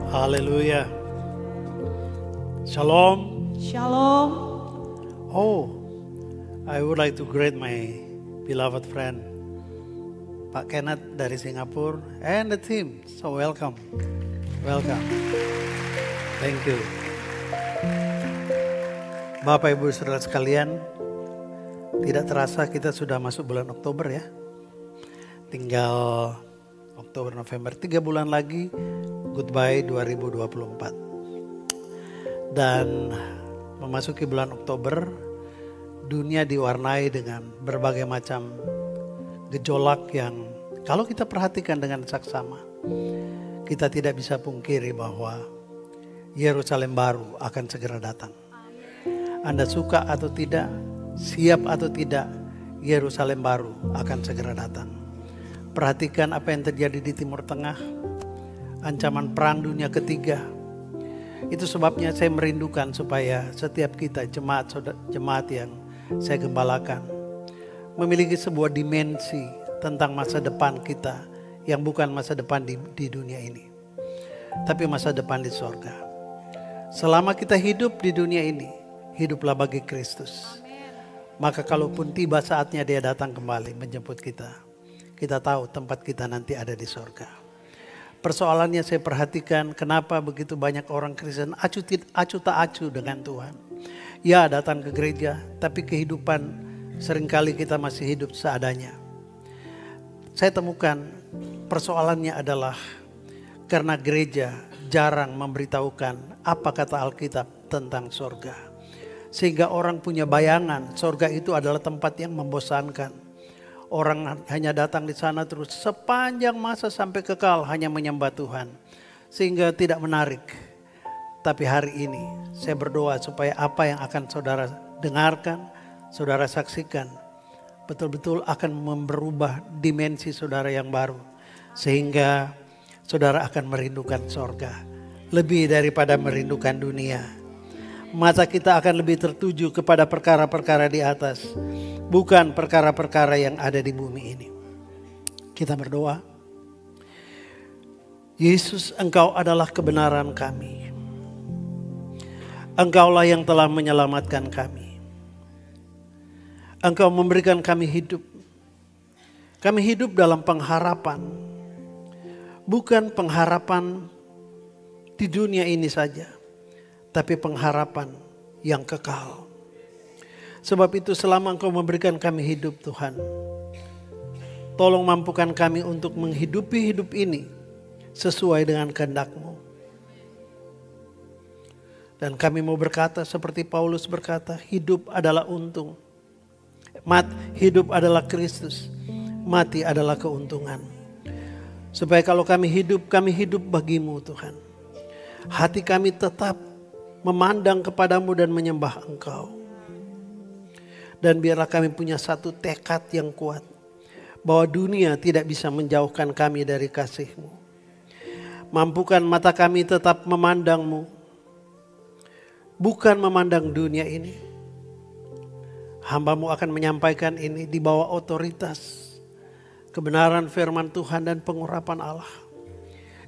Haleluya. Shalom. Shalom. Oh, I would like to greet my beloved friend Pak Kenneth dari Singapura and the team. So welcome. Welcome. Thank you. Bapak Ibu Saudara sekalian, tidak terasa kita sudah masuk bulan Oktober ya. Tinggal Oktober, November, 3 bulan lagi goodbye 2024. Dan memasuki bulan Oktober, dunia diwarnai dengan berbagai macam gejolak yang kalau kita perhatikan dengan saksama, kita tidak bisa pungkiri bahwa Yerusalem baru akan segera datang. Anda suka atau tidak, siap atau tidak, Yerusalem baru akan segera datang. Perhatikan apa yang terjadi di Timur Tengah, ancaman perang dunia ketiga. Itu sebabnya saya merindukan supaya setiap kita jemaat yang saya gembalakan memiliki sebuah dimensi tentang masa depan kita yang bukan masa depan di dunia ini, tapi masa depan di sorga. Selama kita hidup di dunia ini, hiduplah bagi Kristus. Maka kalaupun tiba saatnya dia datang kembali menjemput kita, kita tahu tempat kita nanti ada di sorga. Persoalannya saya perhatikan kenapa begitu banyak orang Kristen acu tak acu dengan Tuhan. Ya datang ke gereja, tapi kehidupan seringkali kita masih hidup seadanya. Saya temukan persoalannya adalah karena gereja jarang memberitahukan apa kata Alkitab tentang sorga. Sehingga orang punya bayangan sorga itu adalah tempat yang membosankan. Orang hanya datang di sana terus sepanjang masa sampai kekal hanya menyembah Tuhan. Sehingga tidak menarik. Tapi hari ini saya berdoa supaya apa yang akan saudara dengarkan, saudara saksikan, betul-betul akan merubah dimensi saudara yang baru. Sehingga saudara akan merindukan sorga. Lebih daripada merindukan dunia. Mata kita akan lebih tertuju kepada perkara-perkara di atas. Bukan perkara-perkara yang ada di bumi ini. Kita berdoa. Yesus, Engkau adalah kebenaran kami. Engkaulah yang telah menyelamatkan kami. Engkau memberikan kami hidup. Kami hidup dalam pengharapan. Bukan pengharapan di dunia ini saja. Tapi pengharapan yang kekal. Sebab itu selama Engkau memberikan kami hidup Tuhan, tolong mampukan kami untuk menghidupi hidup ini sesuai dengan kehendak-Mu. Dan kami mau berkata seperti Paulus berkata, hidup adalah untung. Hidup adalah Kristus, mati adalah keuntungan. Supaya kalau kami hidup bagi-Mu Tuhan. Hati kami tetap memandang kepadamu dan menyembah Engkau. Dan biarlah kami punya satu tekad yang kuat. Bahwa dunia tidak bisa menjauhkan kami dari kasih-Mu. Mampukan mata kami tetap memandang-Mu. Bukan memandang dunia ini. Hamba-Mu akan menyampaikan ini di bawah otoritas. Kebenaran firman Tuhan dan pengurapan Allah.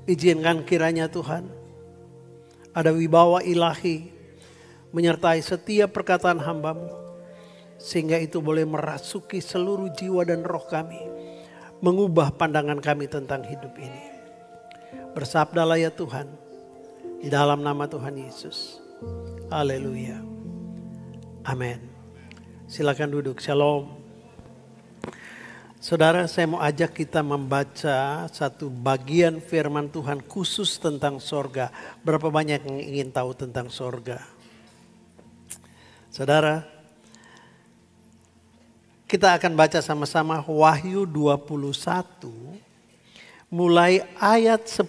Izinkan kiranya Tuhan. Ada wibawa ilahi menyertai setiap perkataan hamba-Mu. Sehingga itu boleh merasuki seluruh jiwa dan roh kami. Mengubah pandangan kami tentang hidup ini. Bersabdalah ya Tuhan. Di dalam nama Tuhan Yesus. Haleluya. Amin. Silakan duduk. Shalom. Saudara, saya mau ajak kita membaca satu bagian firman Tuhan khusus tentang sorga. Berapa banyak yang ingin tahu tentang sorga? Saudara, kita akan baca sama-sama Wahyu 21 mulai ayat 10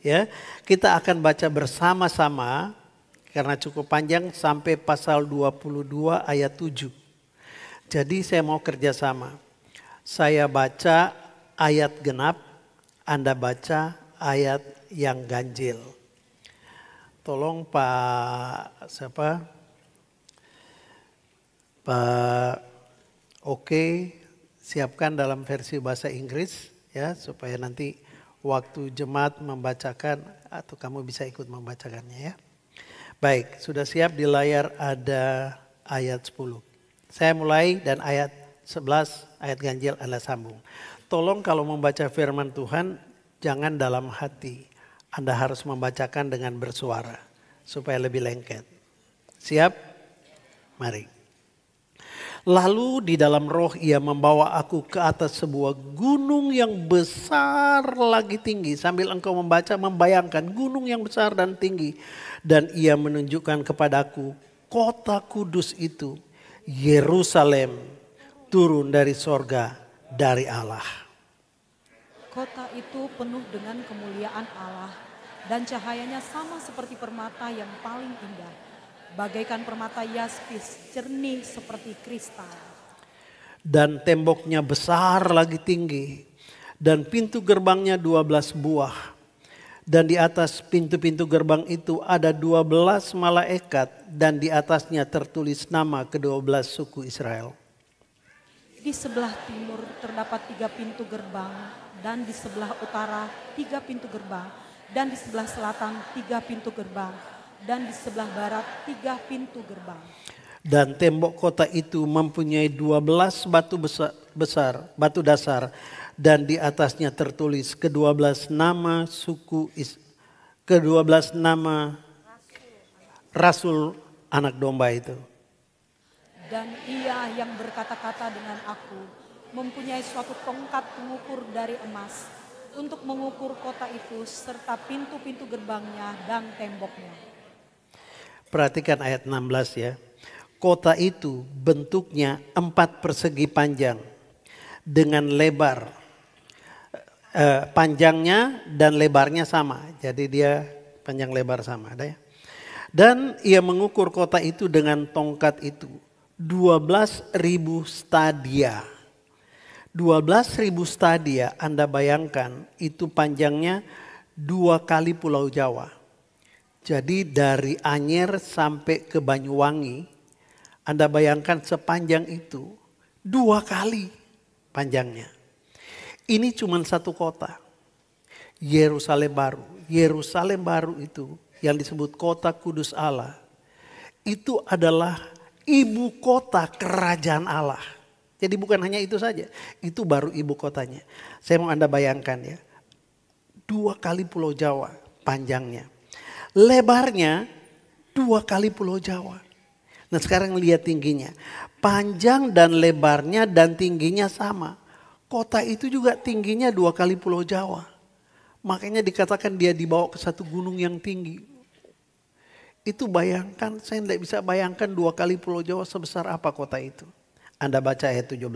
ya. Kita akan baca bersama-sama karena cukup panjang sampai pasal 22 ayat 7. Jadi saya mau kerjasama. Saya baca ayat genap, Anda baca ayat yang ganjil. Tolong Pak Oke, siapkan dalam versi bahasa Inggris ya supaya nanti waktu jemaat membacakan atau kamu bisa ikut membacakannya ya. Baik, sudah siap di layar ada ayat 10. Saya mulai dan ayat 11, ayat ganjil Anda sambung. Tolong kalau membaca firman Tuhan jangan dalam hati. Anda harus membacakan dengan bersuara supaya lebih lengket. Siap? Mari. Lalu di dalam roh ia membawa aku ke atas sebuah gunung yang besar lagi tinggi. Sambil engkau membaca membayangkan gunung yang besar dan tinggi. Dan ia menunjukkan kepadaku kota kudus itu, Yerusalem, turun dari sorga dari Allah. Kota itu penuh dengan kemuliaan Allah dan cahayanya sama seperti permata yang paling indah. Bagaikan permata yaspis, jernih seperti kristal. Dan temboknya besar lagi tinggi. Dan pintu gerbangnya 12 buah. Dan di atas pintu-pintu gerbang itu ada 12 malaikat. Dan di atasnya tertulis nama ke-12 suku Israel. Di sebelah timur terdapat 3 pintu gerbang. Dan di sebelah utara 3 pintu gerbang. Dan di sebelah selatan 3 pintu gerbang. Dan di sebelah barat 3 pintu gerbang. Dan tembok kota itu mempunyai 12 batu besar, batu dasar. Dan di atasnya tertulis ke-12 nama ke-12 nama Rasul anak domba itu. Dan ia yang berkata-kata dengan aku mempunyai suatu tongkat pengukur dari emas untuk mengukur kota itu serta pintu-pintu gerbangnya dan temboknya. Perhatikan ayat 16 ya. Kota itu bentuknya 4 persegi panjang dengan lebar. Panjangnya dan lebarnya sama. Jadi dia panjang lebar sama. Ada ya? Dan ia mengukur kota itu dengan tongkat itu. 12.000 stadia. 12.000 stadia Anda bayangkan itu panjangnya 2 kali Pulau Jawa. Jadi dari Anyer sampai ke Banyuwangi, Anda bayangkan sepanjang itu 2 kali panjangnya. Ini cuma satu kota, Yerusalem baru. Yerusalem baru itu yang disebut kota kudus Allah. Itu adalah ibu kota kerajaan Allah. Jadi bukan hanya itu saja, itu baru ibu kotanya. Saya mau Anda bayangkan ya, 2 kali Pulau Jawa panjangnya. Lebarnya 2 kali Pulau Jawa. Nah sekarang lihat tingginya. Panjang dan lebarnya dan tingginya sama. Kota itu juga tingginya 2 kali Pulau Jawa. Makanya dikatakan dia dibawa ke satu gunung yang tinggi. Itu bayangkan, saya tidak bisa bayangkan 2 kali Pulau Jawa sebesar apa kota itu. Anda baca ayat 17.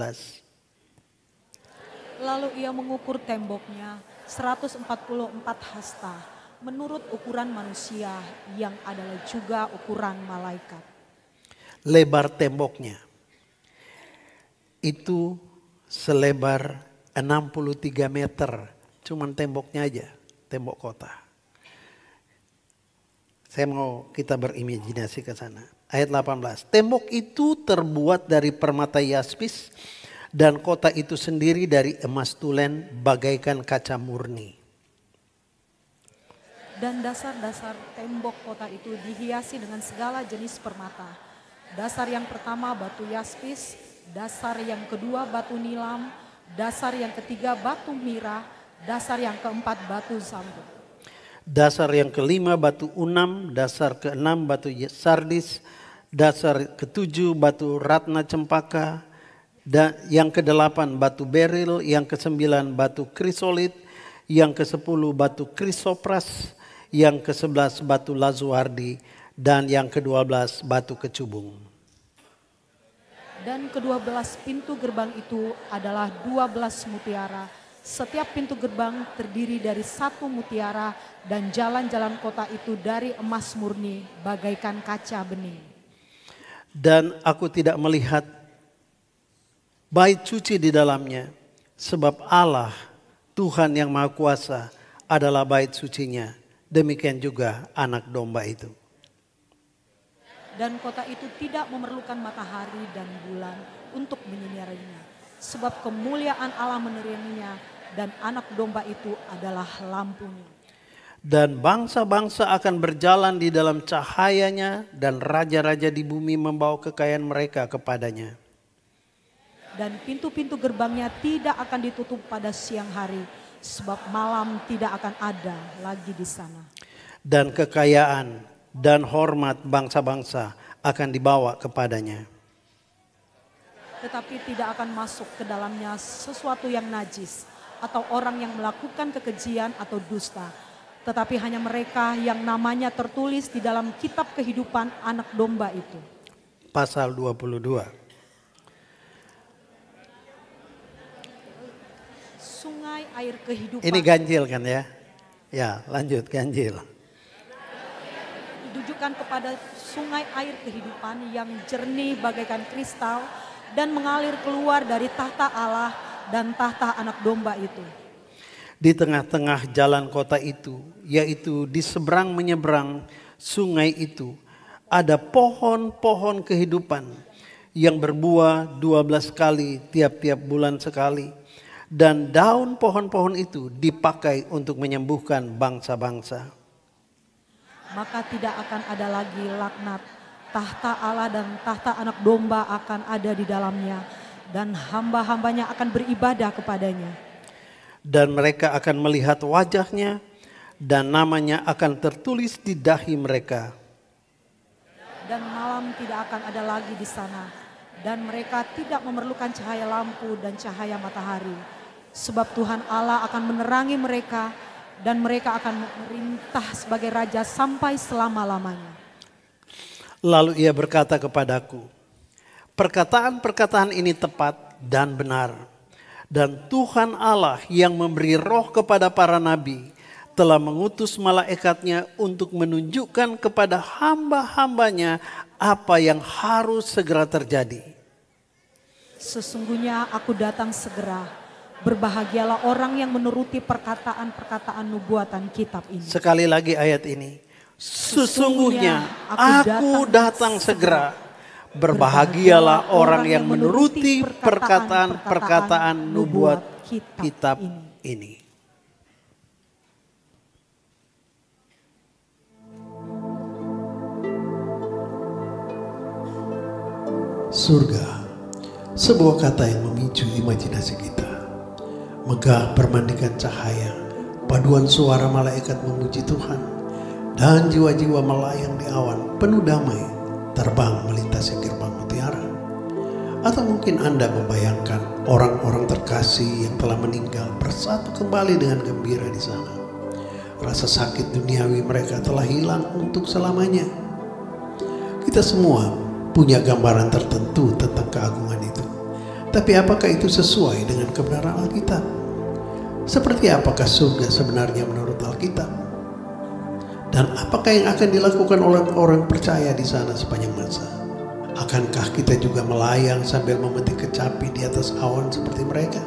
Lalu ia mengukur temboknya 144 hasta. Menurut ukuran manusia yang adalah juga ukuran malaikat. Lebar temboknya itu selebar 63 meter. Cuman temboknya aja, tembok kota. Saya mau kita berimajinasi ke sana. Ayat 18. Tembok itu terbuat dari permata yaspis dan kota itu sendiri dari emas tulen bagaikan kaca murni. Dan dasar-dasar tembok kota itu dihiasi dengan segala jenis permata. Dasar yang pertama batu yaspis, dasar yang kedua batu nilam, dasar yang ketiga batu mira, dasar yang keempat batu zamrud. Dasar yang kelima batu unam, dasar keenam batu sardis, dasar ketujuh batu ratna cempaka, dan yang kedelapan batu beril, yang kesembilan batu krisolit, yang kesepuluh batu krisopras, yang ke-11 batu lazuardi, dan yang ke-12 batu kecubung. Dan ke-12 pintu gerbang itu adalah 12 mutiara. Setiap pintu gerbang terdiri dari 1 mutiara dan jalan-jalan kota itu dari emas murni bagaikan kaca bening. Dan aku tidak melihat bait suci di dalamnya, sebab Allah Tuhan yang Maha Kuasa adalah bait sucinya. Demikian juga anak domba itu. Dan kota itu tidak memerlukan matahari dan bulan untuk menyinarinya. Sebab kemuliaan Allah menerinya dan anak domba itu adalah lampunya. Dan bangsa-bangsa akan berjalan di dalam cahayanya, dan raja-raja di bumi membawa kekayaan mereka kepadanya. Dan pintu-pintu gerbangnya tidak akan ditutup pada siang hari, sebab malam tidak akan ada lagi di sana. Dan kekayaan dan hormat bangsa-bangsa akan dibawa kepadanya. Tetapi tidak akan masuk ke dalamnya sesuatu yang najis, atau orang yang melakukan kekejian atau dusta. Tetapi hanya mereka yang namanya tertulis di dalam kitab kehidupan anak domba itu. Pasal 22. Sungai air kehidupan. Ini ganjil kan ya? Ya, lanjut ganjil. Ditujukan kepada sungai air kehidupan yang jernih bagaikan kristal dan mengalir keluar dari tahta Allah dan tahta anak domba itu. Di tengah-tengah jalan kota itu, yaitu di seberang menyeberang sungai itu, ada pohon-pohon kehidupan yang berbuah 12 kali tiap-tiap bulan sekali. Dan daun pohon-pohon itu dipakai untuk menyembuhkan bangsa-bangsa. Maka tidak akan ada lagi laknat. Tahta Allah dan tahta anak domba akan ada di dalamnya. Dan hamba-hambanya akan beribadah kepadanya. Dan mereka akan melihat wajahnya, dan namanya akan tertulis di dahi mereka. Dan malam tidak akan ada lagi di sana, dan mereka tidak memerlukan cahaya lampu dan cahaya matahari, sebab Tuhan Allah akan menerangi mereka, dan mereka akan memerintah sebagai raja sampai selama-lamanya. Lalu ia berkata kepadaku, perkataan-perkataan ini tepat dan benar. Dan Tuhan Allah yang memberi roh kepada para nabi telah mengutus malaikatnya untuk menunjukkan kepada hamba-hambanya apa yang harus segera terjadi. Sesungguhnya aku datang segera. Berbahagialah orang yang menuruti perkataan-perkataan nubuatan kitab ini. Sekali lagi ayat ini. Sesungguhnya aku datang segera. Berbahagialah orang yang menuruti perkataan-perkataan nubuat kitab ini. Surga, sebuah kata yang memicu imajinasi kita. Megah bermandikan cahaya, paduan suara malaikat memuji Tuhan, dan jiwa-jiwa melayang di awan penuh damai terbang melintasi gerbang mutiara. Atau mungkin Anda membayangkan orang-orang terkasih yang telah meninggal bersatu kembali dengan gembira di sana. Rasa sakit duniawi mereka telah hilang untuk selamanya. Kita semua punya gambaran tertentu tentang keagungan itu. Tapi apakah itu sesuai dengan kebenaran Alkitab? Seperti apakah surga sebenarnya menurut Alkitab? Dan apakah yang akan dilakukan oleh orang percaya di sana sepanjang masa? Akankah kita juga melayang sambil memetik kecapi di atas awan seperti mereka?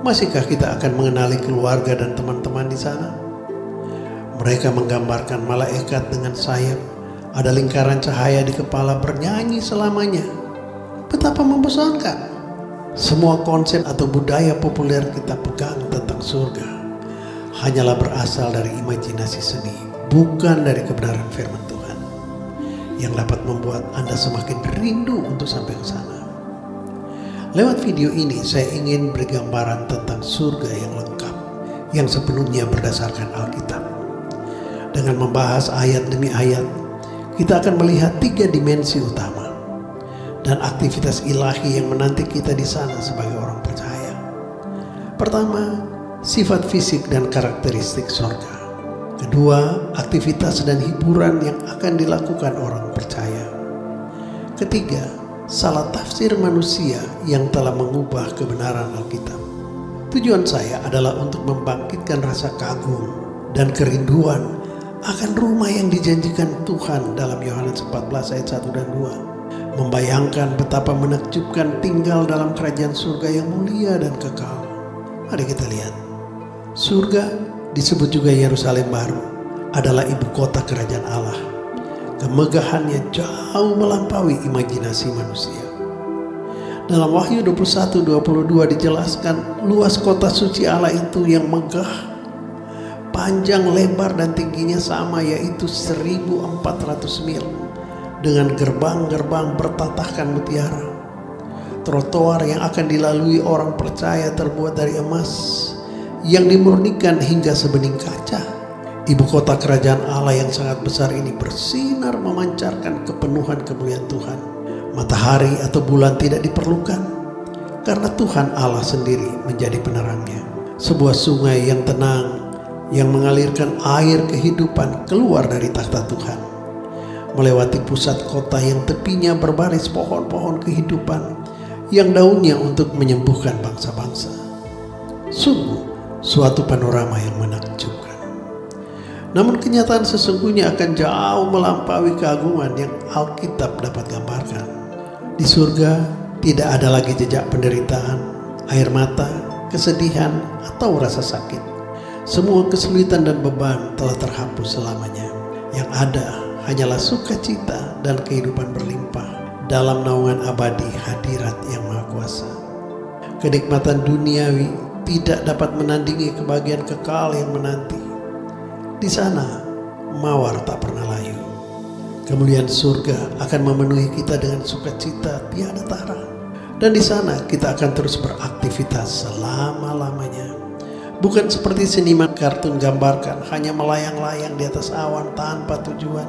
Masihkah kita akan mengenali keluarga dan teman-teman di sana? Mereka menggambarkan malaikat dengan sayap, ada lingkaran cahaya di kepala bernyanyi selamanya. Betapa membosankan. Semua konsep atau budaya populer kita pegang tentang surga hanyalah berasal dari imajinasi seni, bukan dari kebenaran firman Tuhan yang dapat membuat Anda semakin rindu untuk sampai ke sana. Lewat video ini saya ingin bergambaran tentang surga yang lengkap, yang sepenuhnya berdasarkan Alkitab. Dengan membahas ayat demi ayat, kita akan melihat 3 dimensi utama dan aktivitas ilahi yang menanti kita di sana sebagai orang percaya. Pertama, sifat fisik dan karakteristik surga. Kedua, aktivitas dan hiburan yang akan dilakukan orang percaya. Ketiga, salah tafsir manusia yang telah mengubah kebenaran Alkitab. Tujuan saya adalah untuk membangkitkan rasa kagum dan kerinduan akan rumah yang dijanjikan Tuhan dalam Yohanes 14 ayat 1 dan 2. Membayangkan betapa menakjubkan tinggal dalam kerajaan surga yang mulia dan kekal. Mari kita lihat. Surga disebut juga Yerusalem baru, adalah ibu kota kerajaan Allah. Kemegahannya jauh melampaui imajinasi manusia. Dalam Wahyu 21:22 dijelaskan luas kota suci Allah itu yang megah, panjang, lebar, dan tingginya sama, yaitu 1400 mil, dengan gerbang-gerbang bertatahkan mutiara. Trotoar yang akan dilalui orang percaya terbuat dari emas yang dimurnikan hingga sebening kaca. Ibu kota kerajaan Allah yang sangat besar ini bersinar memancarkan kepenuhan kemuliaan Tuhan. Matahari atau bulan tidak diperlukan karena Tuhan Allah sendiri menjadi penerangnya. Sebuah sungai yang tenang yang mengalirkan air kehidupan keluar dari takhta Tuhan, melewati pusat kota yang tepinya berbaris pohon-pohon kehidupan yang daunnya untuk menyembuhkan bangsa-bangsa. Sungguh suatu panorama yang menakjubkan. Namun kenyataan sesungguhnya akan jauh melampaui keagungan yang Alkitab dapat gambarkan. Di surga tidak ada lagi jejak penderitaan, air mata, kesedihan, atau rasa sakit. Semua kesulitan dan beban telah terhapus selamanya. Yang ada hanyalah sukacita dan kehidupan berlimpah dalam naungan abadi hadirat yang Maha Kuasa. Kenikmatan duniawi tidak dapat menandingi kebahagiaan kekal yang menanti. Di sana mawar tak pernah layu. Kemuliaan surga akan memenuhi kita dengan sukacita tiada tara. Dan di sana kita akan terus beraktivitas selama-lamanya. Bukan seperti seniman kartun gambarkan, hanya melayang-layang di atas awan tanpa tujuan.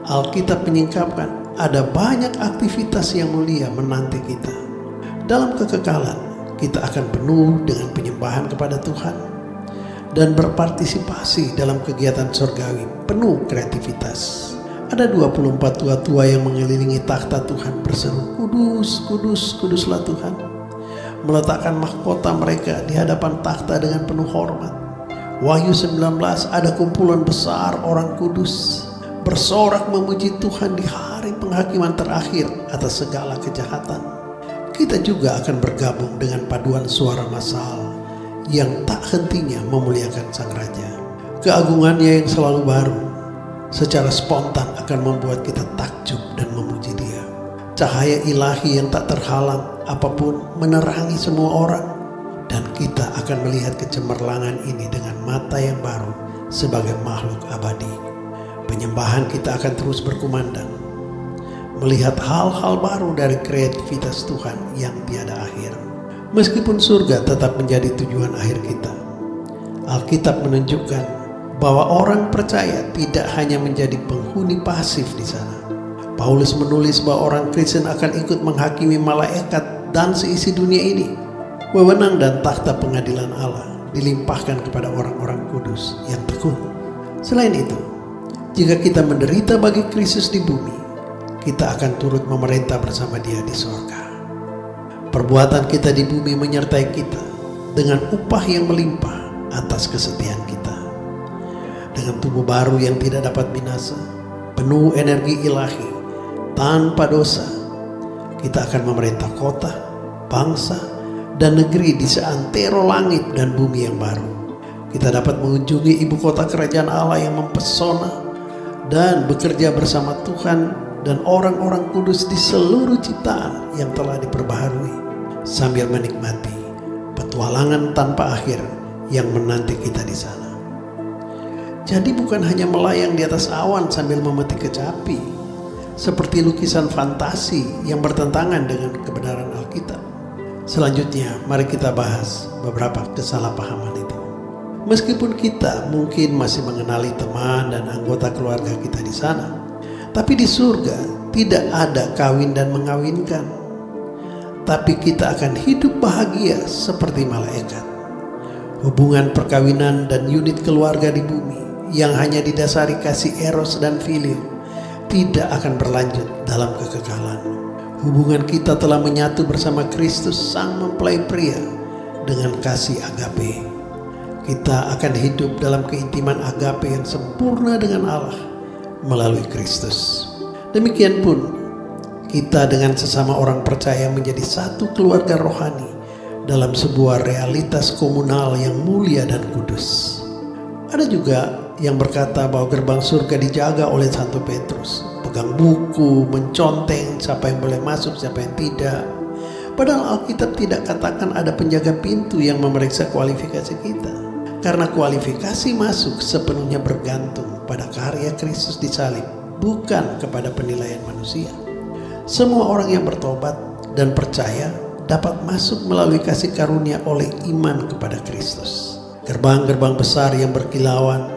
Alkitab menyingkapkan ada banyak aktivitas yang mulia menanti kita. Dalam kekekalan kita akan penuh dengan penyembahan kepada Tuhan dan berpartisipasi dalam kegiatan surgawi penuh kreativitas. Ada 24 tua-tua yang mengelilingi takhta Tuhan berseru, "Kudus, kudus, kuduslah Tuhan." Meletakkan mahkota mereka di hadapan takhta dengan penuh hormat. Wahyu 19 ada kumpulan besar orang kudus bersorak memuji Tuhan di hari penghakiman terakhir atas segala kejahatan. Kita juga akan bergabung dengan paduan suara massal yang tak hentinya memuliakan Sang Raja. Keagungannya yang selalu baru secara spontan akan membuat kita takjub dan memuji Dia. Cahaya ilahi yang tak terhalang apapun menerangi semua orang, dan kita akan melihat kecemerlangan ini dengan mata yang baru sebagai makhluk abadi. Penyembahan kita akan terus berkumandang, melihat hal-hal baru dari kreativitas Tuhan yang tiada akhir. Meskipun surga tetap menjadi tujuan akhir kita, Alkitab menunjukkan bahwa orang percaya tidak hanya menjadi penghuni pasif di sana. Paulus menulis bahwa orang Kristen akan ikut menghakimi malaikat dan seisi dunia ini. Wewenang dan takhta pengadilan Allah dilimpahkan kepada orang-orang kudus yang tekun. Selain itu, jika kita menderita bagi Kristus di bumi, kita akan turut memerintah bersama Dia di surga. Perbuatan kita di bumi menyertai kita dengan upah yang melimpah atas kesetiaan kita. Dengan tubuh baru yang tidak dapat binasa, penuh energi ilahi, tanpa dosa, kita akan memerintah kota, bangsa, dan negeri di seantero langit dan bumi yang baru. Kita dapat mengunjungi ibu kota kerajaan Allah yang mempesona dan bekerja bersama Tuhan dan orang-orang kudus di seluruh ciptaan yang telah diperbaharui, sambil menikmati petualangan tanpa akhir yang menanti kita di sana. Jadi bukan hanya melayang di atas awan sambil memetik kecapi, seperti lukisan fantasi yang bertentangan dengan kebenaran Alkitab. Selanjutnya, mari kita bahas beberapa kesalahpahaman itu. Meskipun kita mungkin masih mengenali teman dan anggota keluarga kita di sana, tapi di surga tidak ada kawin dan mengawinkan. Tapi kita akan hidup bahagia seperti malaikat. Hubungan perkawinan dan unit keluarga di bumi yang hanya didasari kasih eros dan filio tidak akan berlanjut dalam kekekalan. Hubungan kita telah menyatu bersama Kristus sang mempelai pria dengan kasih agape. Kita akan hidup dalam keintiman agape yang sempurna dengan Allah melalui Kristus. Demikian pun kita dengan sesama orang percaya menjadi satu keluarga rohani dalam sebuah realitas komunal yang mulia dan kudus. Ada juga yang berkata bahwa gerbang surga dijaga oleh Santo Petrus, pegang buku, menconteng siapa yang boleh masuk, siapa yang tidak. Padahal Alkitab tidak katakan ada penjaga pintu yang memeriksa kualifikasi kita. Karena kualifikasi masuk sepenuhnya bergantung pada karya Kristus di salib, bukan kepada penilaian manusia. Semua orang yang bertobat dan percaya dapat masuk melalui kasih karunia oleh iman kepada Kristus. Gerbang-gerbang besar yang berkilauan,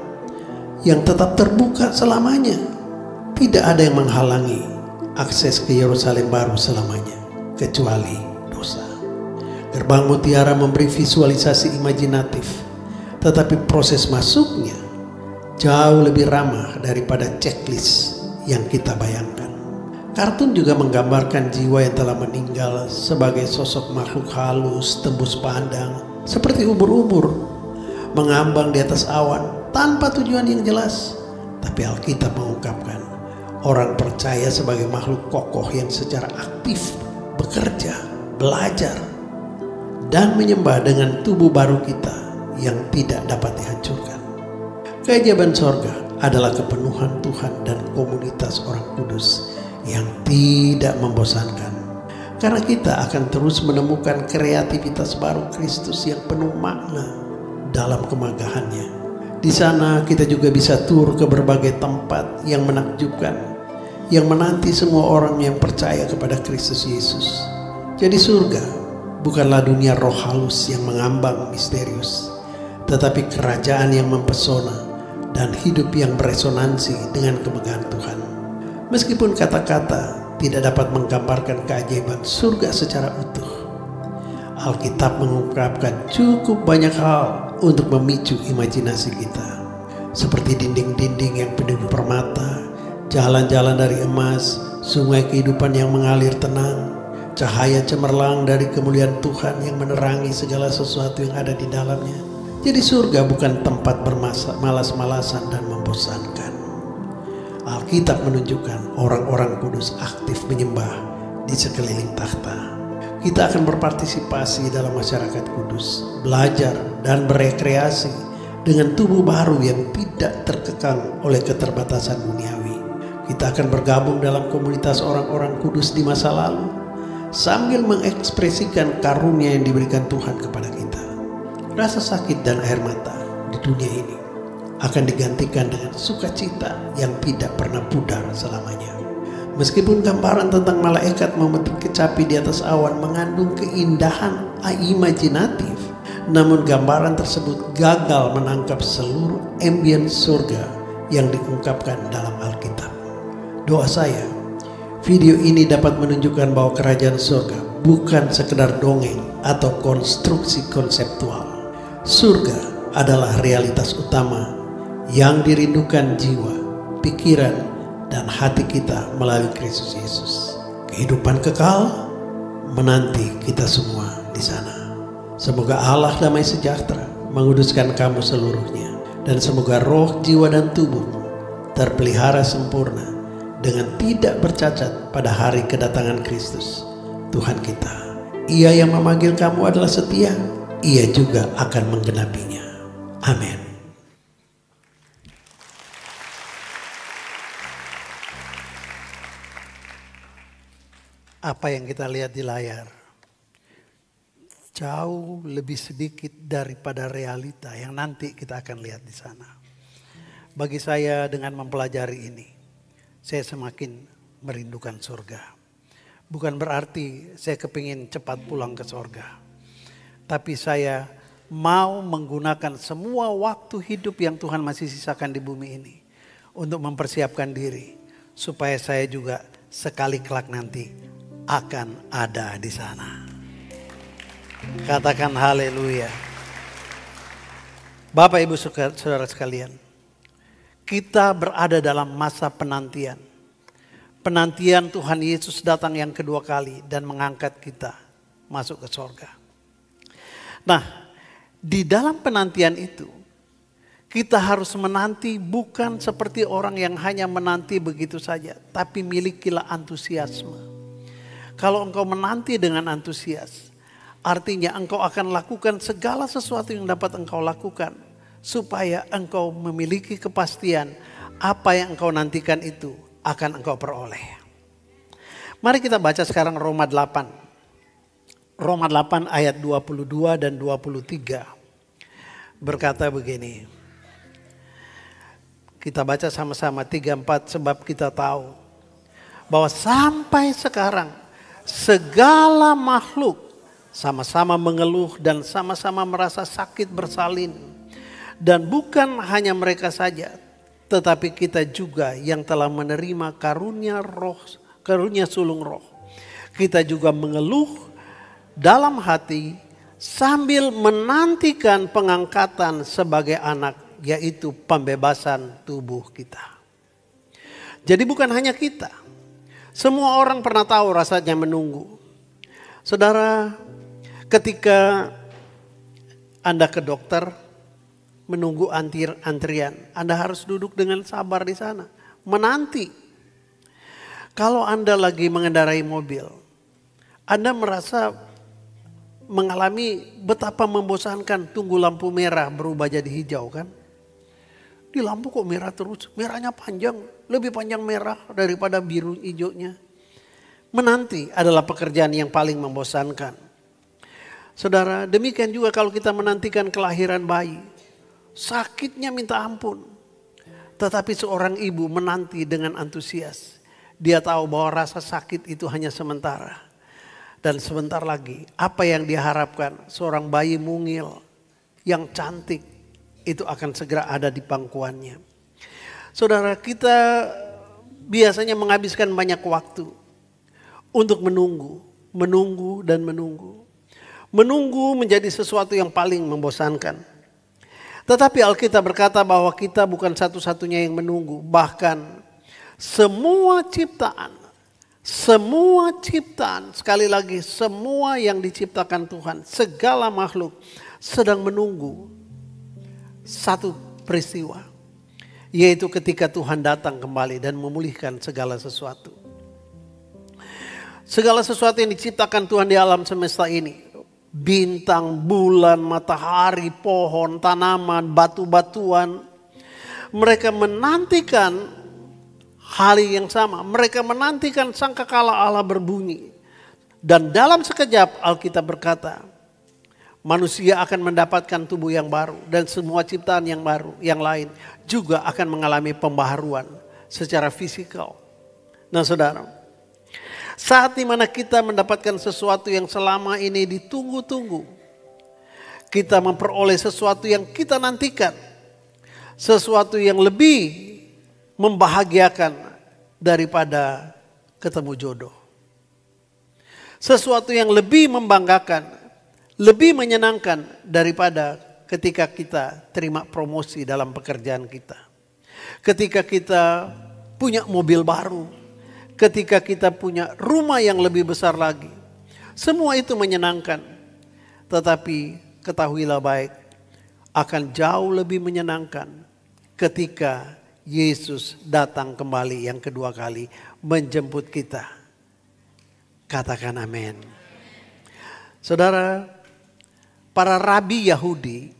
yang tetap terbuka selamanya. Tidak ada yang menghalangi akses ke Yerusalem baru selamanya, kecuali dosa. Gerbang mutiara memberi visualisasi imajinatif, tetapi proses masuknya jauh lebih ramah daripada checklist yang kita bayangkan. Kartun juga menggambarkan jiwa yang telah meninggal sebagai sosok makhluk halus, tembus pandang, seperti ubur-ubur, mengambang di atas awan tanpa tujuan yang jelas. Tapi Alkitab mengungkapkan orang percaya sebagai makhluk kokoh yang secara aktif bekerja, belajar, dan menyembah dengan tubuh baru kita yang tidak dapat dihancurkan. Keajaiban sorga adalah kepenuhan Tuhan dan komunitas orang kudus yang tidak membosankan. Karena kita akan terus menemukan kreativitas baru Kristus yang penuh makna dalam kemagahannya. Di sana kita juga bisa tur ke berbagai tempat yang menakjubkan, yang menanti semua orang yang percaya kepada Kristus Yesus. Jadi surga bukanlah dunia roh halus yang mengambang misterius, tetapi kerajaan yang mempesona dan hidup yang beresonansi dengan kemegahan Tuhan. Meskipun kata-kata tidak dapat menggambarkan keajaiban surga secara utuh, Alkitab mengungkapkan cukup banyak hal untuk memicu imajinasi kita. Seperti dinding-dinding yang penuh permata, jalan-jalan dari emas, sungai kehidupan yang mengalir tenang, cahaya cemerlang dari kemuliaan Tuhan yang menerangi segala sesuatu yang ada di dalamnya. Jadi surga bukan tempat bermalas-malasan dan membosankan. Alkitab menunjukkan orang-orang kudus aktif menyembah di sekeliling takhta. Kita akan berpartisipasi dalam masyarakat kudus, belajar dan berekreasi dengan tubuh baru yang tidak terkekang oleh keterbatasan duniawi. Kita akan bergabung dalam komunitas orang-orang kudus di masa lalu, sambil mengekspresikan karunia yang diberikan Tuhan kepada kita. Rasa sakit dan air mata di dunia ini akan digantikan dengan sukacita yang tidak pernah pudar selamanya. Meskipun gambaran tentang malaikat memetik kecapi di atas awan mengandung keindahan imajinatif, namun gambaran tersebut gagal menangkap seluruh ambience surga yang diungkapkan dalam Alkitab. Doa saya, video ini dapat menunjukkan bahwa kerajaan surga bukan sekedar dongeng atau konstruksi konseptual. Surga adalah realitas utama yang dirindukan jiwa, pikiran, dan hati kita melalui Kristus Yesus. Kehidupan kekal menanti kita semua di sana. Semoga Allah damai sejahtera menguduskan kamu seluruhnya, dan semoga roh, jiwa, dan tubuhmu terpelihara sempurna dengan tidak bercacat pada hari kedatangan Kristus Tuhan kita. Ia yang memanggil kamu adalah setia, Ia juga akan menggenapinya. Amin. Apa yang kita lihat di layar jauh lebih sedikit daripada realita yang nanti kita akan lihat di sana. Bagi saya, dengan mempelajari ini, saya semakin merindukan surga. Bukan berarti saya kepingin cepat pulang ke surga, tapi saya mau menggunakan semua waktu hidup yang Tuhan masih sisakan di bumi ini untuk mempersiapkan diri supaya saya juga sekali kelak nanti akan ada di sana. Katakan haleluya. Bapak Ibu Saudara sekalian, kita berada dalam masa penantian. Penantian Tuhan Yesus datang yang kedua kali dan mengangkat kita masuk ke surga. Nah, di dalam penantian itu kita harus menanti bukan seperti orang yang hanya menanti begitu saja, tapi milikilah antusiasme. Kalau engkau menanti dengan antusias, artinya engkau akan lakukan segala sesuatu yang dapat engkau lakukan supaya engkau memiliki kepastian apa yang engkau nantikan itu akan engkau peroleh. Mari kita baca sekarang Roma 8 Roma 8 ayat 22 dan 23 berkata begini. Kita baca sama-sama 3-4, sebab kita tahu bahwa sampai sekarang segala makhluk sama-sama mengeluh dan sama-sama merasa sakit bersalin. Dan bukan hanya mereka saja, tetapi kita juga yang telah menerima karunia roh, karunia sulung roh. Kita juga mengeluh dalam hati sambil menantikan pengangkatan sebagai anak, yaitu pembebasan tubuh kita. Jadi bukan hanya kita. Semua orang pernah tahu rasanya menunggu. Saudara, ketika Anda ke dokter, menunggu antrian, Anda harus duduk dengan sabar di sana, menanti. Kalau Anda lagi mengendarai mobil, Anda merasa mengalami betapa membosankan tunggu lampu merah berubah jadi hijau kan. Di lampu kok merah terus, merahnya panjang, lebih panjang merah daripada biru hijaunya. Menanti adalah pekerjaan yang paling membosankan. Saudara, demikian juga kalau kita menantikan kelahiran bayi. Sakitnya minta ampun. Tetapi seorang ibu menanti dengan antusias. Dia tahu bahwa rasa sakit itu hanya sementara. Dan sebentar lagi apa yang diharapkan seorang bayi mungil yang cantik itu akan segera ada di pangkuannya. Saudara, kita biasanya menghabiskan banyak waktu untuk menunggu dan menunggu. Menunggu menjadi sesuatu yang paling membosankan. Tetapi Alkitab berkata bahwa kita bukan satu-satunya yang menunggu. Bahkan semua ciptaan, sekali lagi semua yang diciptakan Tuhan, segala makhluk sedang menunggu satu peristiwa. Yaitu ketika Tuhan datang kembali dan memulihkan segala sesuatu. Segala sesuatu yang diciptakan Tuhan di alam semesta ini. Bintang, bulan, matahari, pohon, tanaman, batu-batuan. Mereka menantikan hal yang sama. Mereka menantikan sangkakala Allah berbunyi. Dan dalam sekejap Alkitab berkata, manusia akan mendapatkan tubuh yang baru. Dan semua ciptaan yang baru, yang lain juga akan mengalami pembaharuan secara fisikal. Nah saudara, saat dimana kita mendapatkan sesuatu yang selama ini ditunggu-tunggu. Kita memperoleh sesuatu yang kita nantikan. Sesuatu yang lebih membahagiakan daripada ketemu jodoh. Sesuatu yang lebih membanggakan, lebih menyenangkan daripada ketika kita terima promosi dalam pekerjaan kita. Ketika kita punya mobil baru, ketika kita punya rumah yang lebih besar lagi. Semua itu menyenangkan. Tetapi ketahuilah baik, akan jauh lebih menyenangkan ketika Yesus datang kembali yang kedua kali menjemput kita. Katakan amin. Saudara, para rabi Yahudi,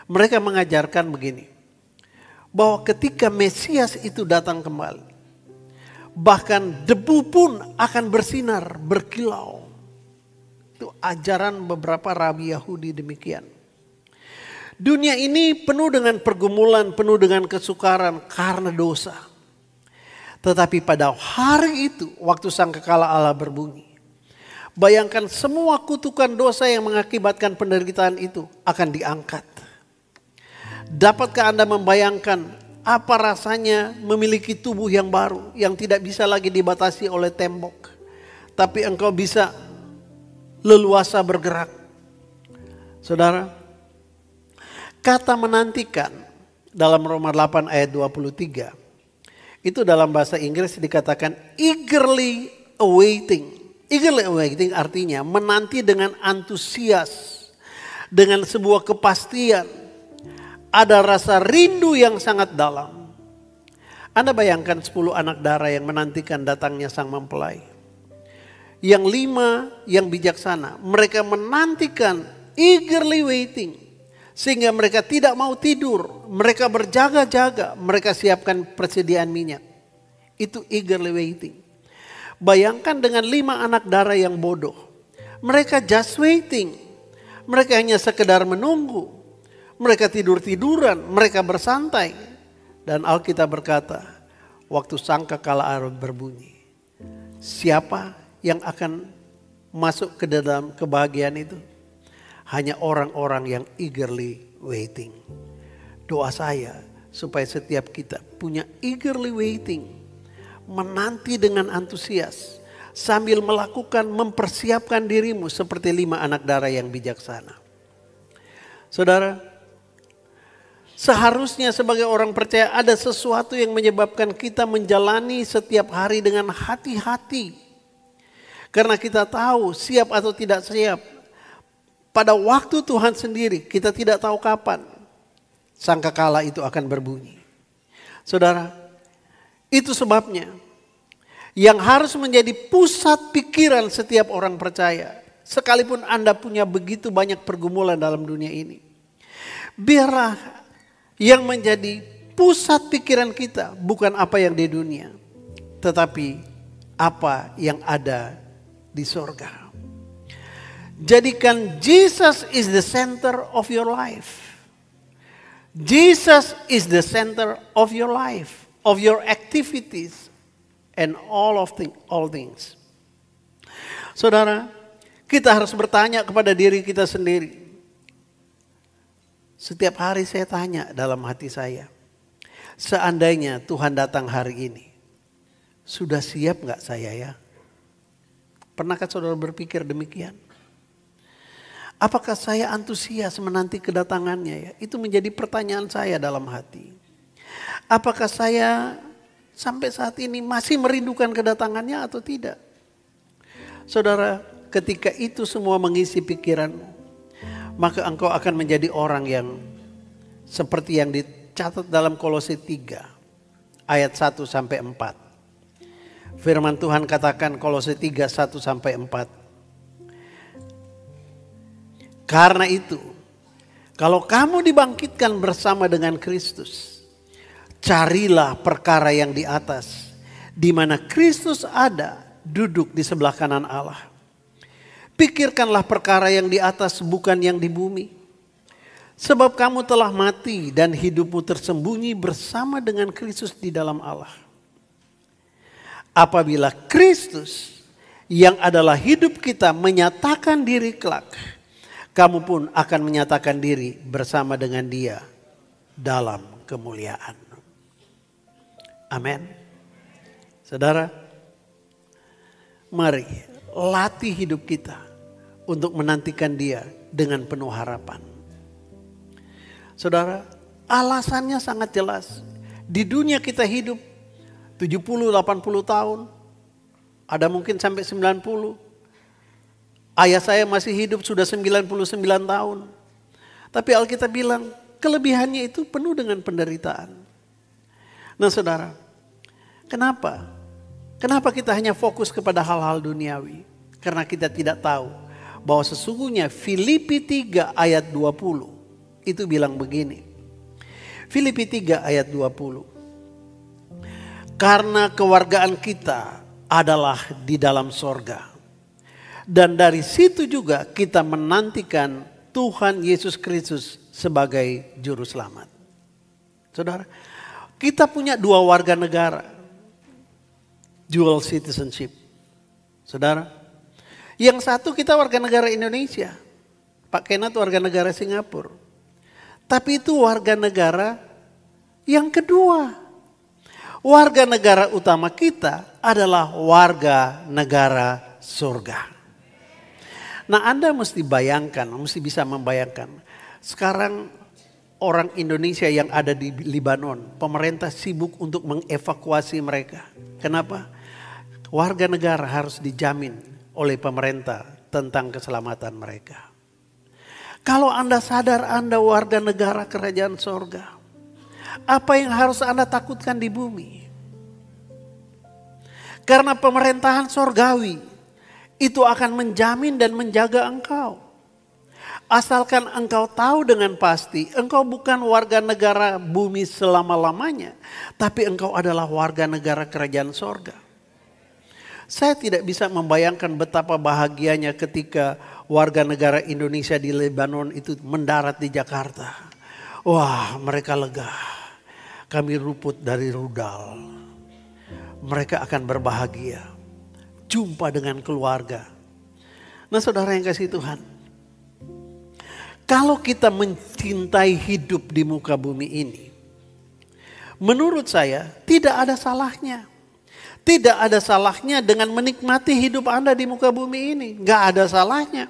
mereka mengajarkan begini. Bahwa ketika Mesias itu datang kembali, bahkan debu pun akan bersinar, berkilau. Itu ajaran beberapa rabi Yahudi demikian. Dunia ini penuh dengan pergumulan, penuh dengan kesukaran karena dosa. Tetapi pada hari itu, waktu sangkakala Allah berbunyi, bayangkan semua kutukan dosa yang mengakibatkan penderitaan itu akan diangkat. Dapatkah Anda membayangkan apa rasanya memiliki tubuh yang baru, yang tidak bisa lagi dibatasi oleh tembok, tapi engkau bisa leluasa bergerak? Saudara, kata menantikan dalam Roma 8 ayat 23 itu dalam bahasa Inggris dikatakan eagerly awaiting. Eagerly awaiting artinya menanti dengan antusias, dengan sebuah kepastian. Ada rasa rindu yang sangat dalam. Anda bayangkan 10 anak darah yang menantikan datangnya sang mempelai. Yang 5 yang bijaksana, mereka menantikan eagerly waiting. Sehingga mereka tidak mau tidur, mereka berjaga-jaga, mereka siapkan persediaan minyak. Itu eagerly waiting. Bayangkan dengan 5 anak darah yang bodoh. Mereka just waiting. Mereka hanya sekedar menunggu. Mereka tidur-tiduran, mereka bersantai. Dan Alkitab berkata, waktu sangkakala berbunyi, siapa yang akan masuk ke dalam kebahagiaan itu? Hanya orang-orang yang eagerly waiting. Doa saya supaya setiap kita punya eagerly waiting, menanti dengan antusias, sambil mempersiapkan dirimu seperti 5 anak darah yang bijaksana. Saudara, seharusnya sebagai orang percaya ada sesuatu yang menyebabkan kita menjalani setiap hari dengan hati-hati. Karena kita tahu siap atau tidak siap. Pada waktu Tuhan sendiri, kita tidak tahu kapan sangkakala itu akan berbunyi. Saudara, itu sebabnya yang harus menjadi pusat pikiran setiap orang percaya. Sekalipun Anda punya begitu banyak pergumulan dalam dunia ini. Biarlah yang menjadi pusat pikiran kita bukan apa yang di dunia, tetapi apa yang ada di sorga. Jadikan Jesus is the center of your life. Jesus is the center of your life, of your activities, and all things. Saudara, kita harus bertanya kepada diri kita sendiri. Setiap hari saya tanya dalam hati saya, seandainya Tuhan datang hari ini, sudah siap gak saya ya? Pernahkah saudara berpikir demikian? Apakah saya antusias menanti kedatangannya ya? Itu menjadi pertanyaan saya dalam hati. Apakah saya sampai saat ini masih merindukan kedatangannya atau tidak? Saudara, ketika itu semua mengisi pikiranmu, maka engkau akan menjadi orang yang seperti yang dicatat dalam Kolose 3 ayat 1 sampai 4. Firman Tuhan katakan Kolose 3 1 sampai 4. Karena itu, kalau kamu dibangkitkan bersama dengan Kristus, carilah perkara yang di atas, di mana Kristus ada, duduk di sebelah kanan Allah. Pikirkanlah perkara yang di atas, bukan yang di bumi. Sebab kamu telah mati dan hidupmu tersembunyi bersama dengan Kristus di dalam Allah. Apabila Kristus yang adalah hidup kita menyatakan diri kelak, kamu pun akan menyatakan diri bersama dengan Dia dalam kemuliaan. Amin. Saudara, mari latih hidup kita untuk menantikan Dia dengan penuh harapan. Saudara, alasannya sangat jelas. Di dunia kita hidup 70-80 tahun, ada mungkin sampai 90. Ayah saya masih hidup sudah 99 tahun. Tapi Alkitab bilang kelebihannya itu penuh dengan penderitaan. Nah saudara, kenapa? Kenapa kita hanya fokus kepada hal-hal duniawi? Karena kita tidak tahu bahwa sesungguhnya Filipi 3 ayat 20 itu bilang begini. Filipi 3 ayat 20. Karena kewargaan kita adalah di dalam sorga. Dan dari situ juga kita menantikan Tuhan Yesus Kristus sebagai juru selamat. Saudara, kita punya 2 warga negara. Dual citizenship. Saudara, yang satu kita warga negara Indonesia. Pak Kenneth warga negara Singapura. Tapi itu warga negara yang kedua. Warga negara utama kita adalah warga negara surga. Nah Anda mesti bayangkan, mesti bisa membayangkan. Sekarang orang Indonesia yang ada di Libanon, pemerintah sibuk untuk mengevakuasi mereka. Kenapa? Warga negara harus dijamin oleh pemerintah tentang keselamatan mereka. Kalau Anda sadar Anda warga negara kerajaan sorga, apa yang harus Anda takutkan di bumi? Karena pemerintahan sorgawi itu akan menjamin dan menjaga engkau. Asalkan engkau tahu dengan pasti, engkau bukan warga negara bumi selama-lamanya, tapi engkau adalah warga negara kerajaan sorga. Saya tidak bisa membayangkan betapa bahagianya ketika warga negara Indonesia di Lebanon itu mendarat di Jakarta. Wah, mereka lega. Kami luput dari rudal. Mereka akan berbahagia. Jumpa dengan keluarga. Nah, saudara yang kasih Tuhan. Kalau kita mencintai hidup di muka bumi ini, menurut saya tidak ada salahnya. Tidak ada salahnya dengan menikmati hidup Anda di muka bumi ini. Gak ada salahnya.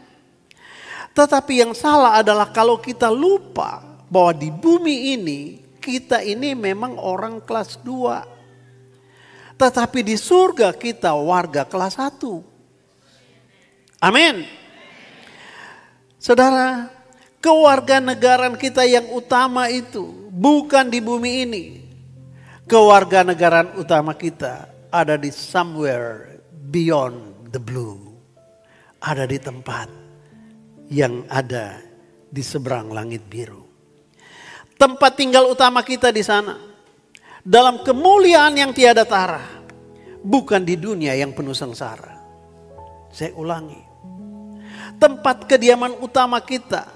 Tetapi yang salah adalah kalau kita lupa bahwa di bumi ini kita ini memang orang kelas 2. Tetapi di surga kita warga kelas 1. Amin. Saudara, kewarganegaraan kita yang utama itu bukan di bumi ini. Kewarganegaraan utama kita ada di somewhere beyond the blue. Ada di tempat yang ada di seberang langit biru. Tempat tinggal utama kita di sana. Dalam kemuliaan yang tiada tara. Bukan di dunia yang penuh sengsara. Saya ulangi. Tempat kediaman utama kita.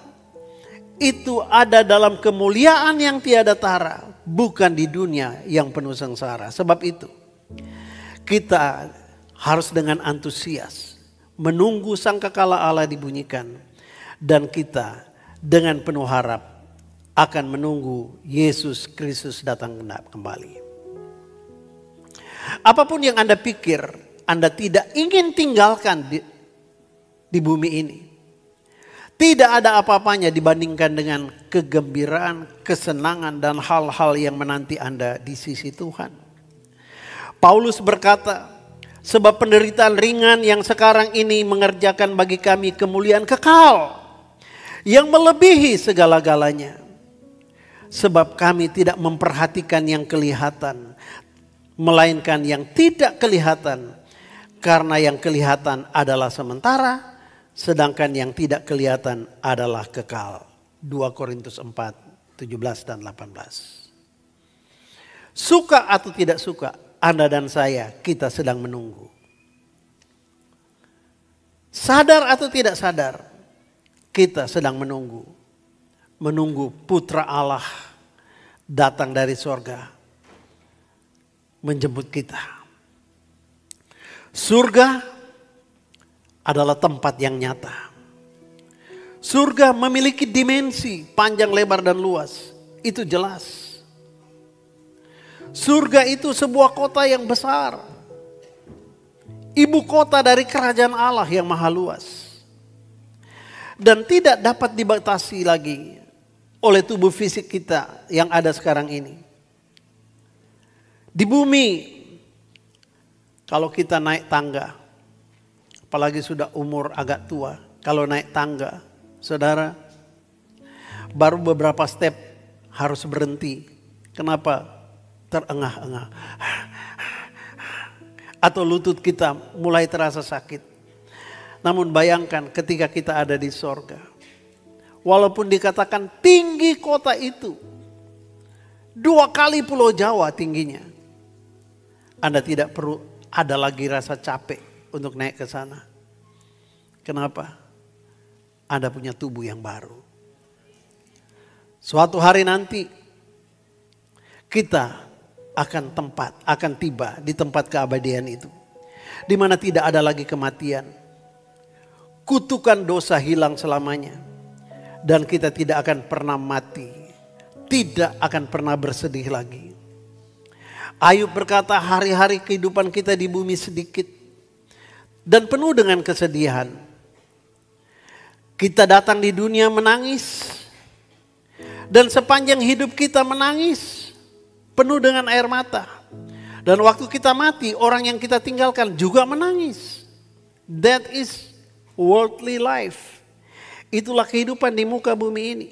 Itu ada dalam kemuliaan yang tiada tara. Bukan di dunia yang penuh sengsara. Sebab itu. Kita harus dengan antusias menunggu sangkakala Allah dibunyikan. Dan kita dengan penuh harap akan menunggu Yesus Kristus datang kembali. Apapun yang Anda pikir, Anda tidak ingin tinggalkan di bumi ini. Tidak ada apa-apanya dibandingkan dengan kegembiraan, kesenangan dan hal-hal yang menanti Anda di sisi Tuhan. Paulus berkata, sebab penderitaan ringan yang sekarang ini mengerjakan bagi kami kemuliaan kekal yang melebihi segala-galanya. Sebab kami tidak memperhatikan yang kelihatan, melainkan yang tidak kelihatan. Karena yang kelihatan adalah sementara, sedangkan yang tidak kelihatan adalah kekal. 2 Korintus 4, 17 dan 18. Suka atau tidak suka, Anda dan saya, kita sedang menunggu. Sadar atau tidak sadar, kita sedang menunggu. Menunggu putra Allah datang dari sorga. Menjemput kita. Surga adalah tempat yang nyata. Surga memiliki dimensi panjang, lebar, dan luas. Itu jelas. Surga itu sebuah kota yang besar. Ibu kota dari kerajaan Allah yang maha luas. Dan tidak dapat dibatasi lagi oleh tubuh fisik kita yang ada sekarang ini. Di bumi, kalau kita naik tangga, apalagi sudah umur agak tua, kalau naik tangga, saudara, baru beberapa step harus berhenti. Kenapa? Terengah-engah. Atau lutut kita mulai terasa sakit. Namun bayangkan ketika kita ada di sorga. Walaupun dikatakan tinggi kota itu. 2 kali Pulau Jawa tingginya. Anda tidak perlu ada lagi rasa capek untuk naik ke sana. Kenapa? Anda punya tubuh yang baru. Suatu hari nanti kita akan tiba di tempat keabadian itu. Di mana tidak ada lagi kematian. Kutukan dosa hilang selamanya. Dan kita tidak akan pernah mati. Tidak akan pernah bersedih lagi. Ayub berkata, hari-hari kehidupan kita di bumi sedikit. Dan penuh dengan kesedihan. Kita datang di dunia menangis. Dan sepanjang hidup kita menangis. Penuh dengan air mata. Dan waktu kita mati, orang yang kita tinggalkan juga menangis. That is worldly life. Itulah kehidupan di muka bumi ini.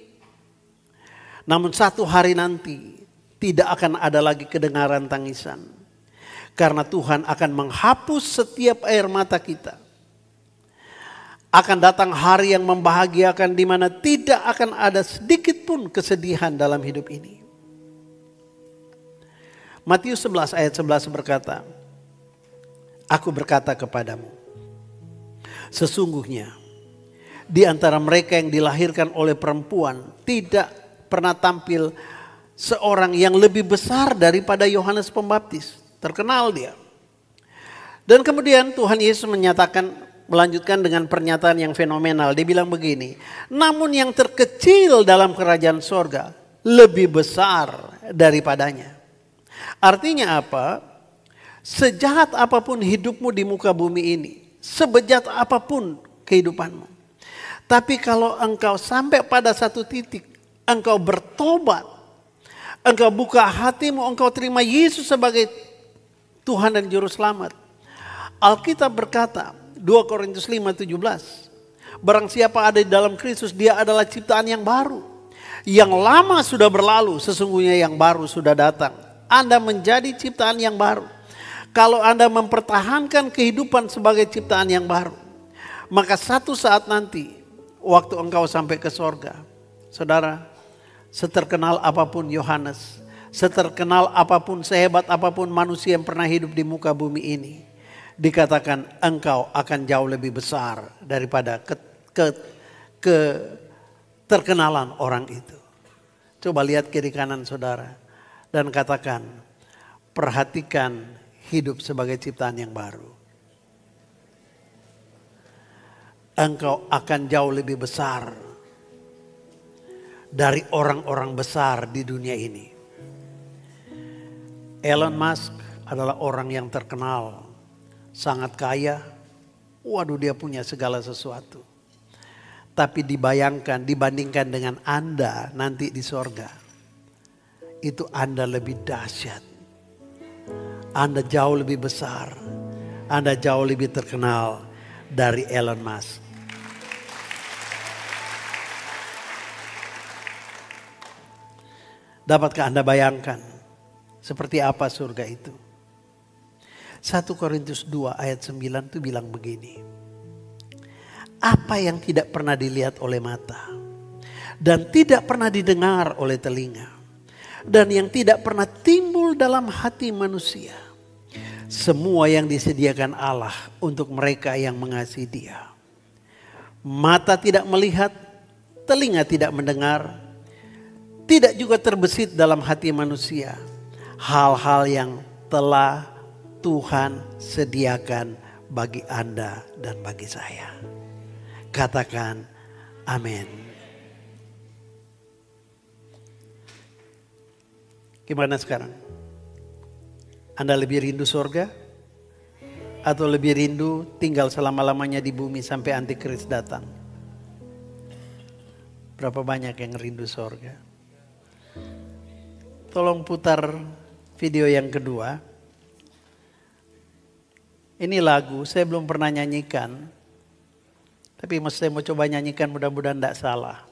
Namun satu hari nanti, tidak akan ada lagi kedengaran tangisan. Karena Tuhan akan menghapus setiap air mata kita. Akan datang hari yang membahagiakan di mana tidak akan ada sedikit pun kesedihan dalam hidup ini. Matius 11 ayat 11 berkata, Aku berkata kepadamu, sesungguhnya di antara mereka yang dilahirkan oleh perempuan tidak pernah tampil seorang yang lebih besar daripada Yohanes Pembaptis. Terkenal dia. Dan kemudian Tuhan Yesus melanjutkan dengan pernyataan yang fenomenal. Dia bilang begini, namun yang terkecil dalam kerajaan sorga lebih besar daripadanya. Artinya apa? Sejahat apapun hidupmu di muka bumi ini, sebejat apapun kehidupanmu, tapi kalau engkau sampai pada satu titik, engkau bertobat, engkau buka hatimu, engkau terima Yesus sebagai Tuhan dan Juru Selamat. Alkitab berkata, 2 Korintus 5:17, barang siapa ada di dalam Kristus, dia adalah ciptaan yang baru. Yang lama sudah berlalu, sesungguhnya yang baru sudah datang. Anda menjadi ciptaan yang baru. Kalau Anda mempertahankan kehidupan sebagai ciptaan yang baru, maka satu saat nanti, waktu engkau sampai ke sorga, saudara, seterkenal apapun Yohanes, seterkenal apapun, sehebat apapun manusia yang pernah hidup di muka bumi ini, dikatakan engkau akan jauh lebih besar daripada keterkenalan orang itu. Coba lihat kiri kanan saudara dan katakan, perhatikan hidup sebagai ciptaan yang baru. Engkau akan jauh lebih besar dari orang-orang besar di dunia ini. Elon Musk adalah orang yang terkenal, sangat kaya. Waduh, dia punya segala sesuatu. Tapi dibandingkan dengan Anda nanti di sorga, itu Anda lebih dahsyat. Anda jauh lebih besar. Anda jauh lebih terkenal dari Elon Musk. Dapatkah Anda bayangkan seperti apa surga itu? 1 Korintus 2 ayat 9 itu bilang begini. Apa yang tidak pernah dilihat oleh mata dan tidak pernah didengar oleh telinga dan yang tidak pernah timbul dalam hati manusia, semua yang disediakan Allah untuk mereka yang mengasihi Dia. Mata tidak melihat, telinga tidak mendengar, tidak juga terbesit dalam hati manusia hal-hal yang telah Tuhan sediakan bagi Anda dan bagi saya. Katakan amin. Gimana sekarang? Anda lebih rindu sorga? Atau lebih rindu tinggal selama-lamanya di bumi sampai antikris datang? Berapa banyak yang rindu sorga? Tolong putar video yang kedua. Ini lagu, saya belum pernah nyanyikan. Tapi saya mau coba nyanyikan, mudah-mudahan tidak salah.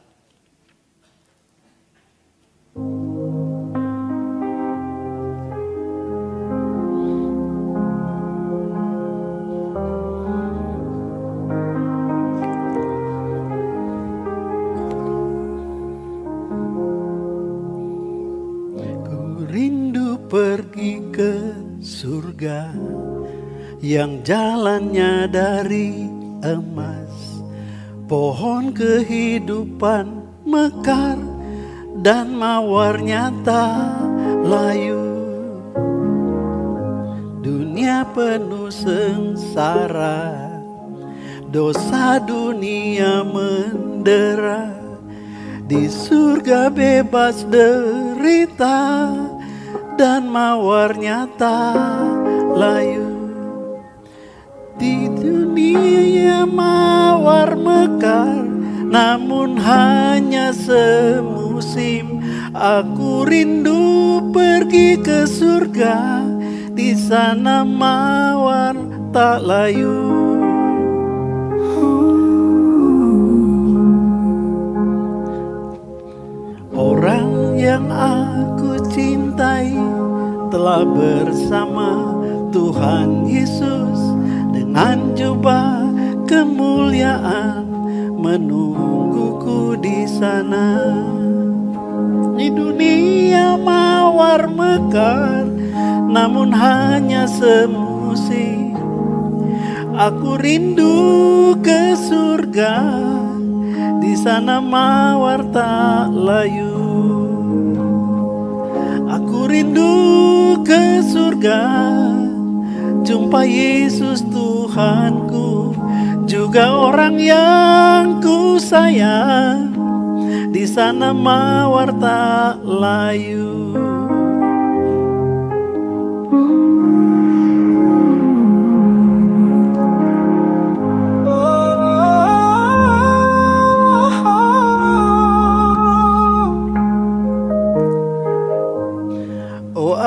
Pergi ke surga yang jalannya dari emas, pohon kehidupan mekar dan mawarnya tak layu. Dunia penuh sengsara, dosa dunia mendera, di surga bebas derita dan mawarnya tak layu. Di dunia mawar mekar, namun hanya semusim. Aku rindu pergi ke surga, di sana mawar tak layu. Orang yang aku cintai telah bersama Tuhan Yesus dengan jubah kemuliaan menungguku di sana. Di dunia mawar mekar, namun hanya semusim. Aku rindu ke surga, di sana mawar tak layu. Aku rindu ke surga, jumpa Yesus Tuhanku, juga orang yang ku sayang, di sana mawar tak layu.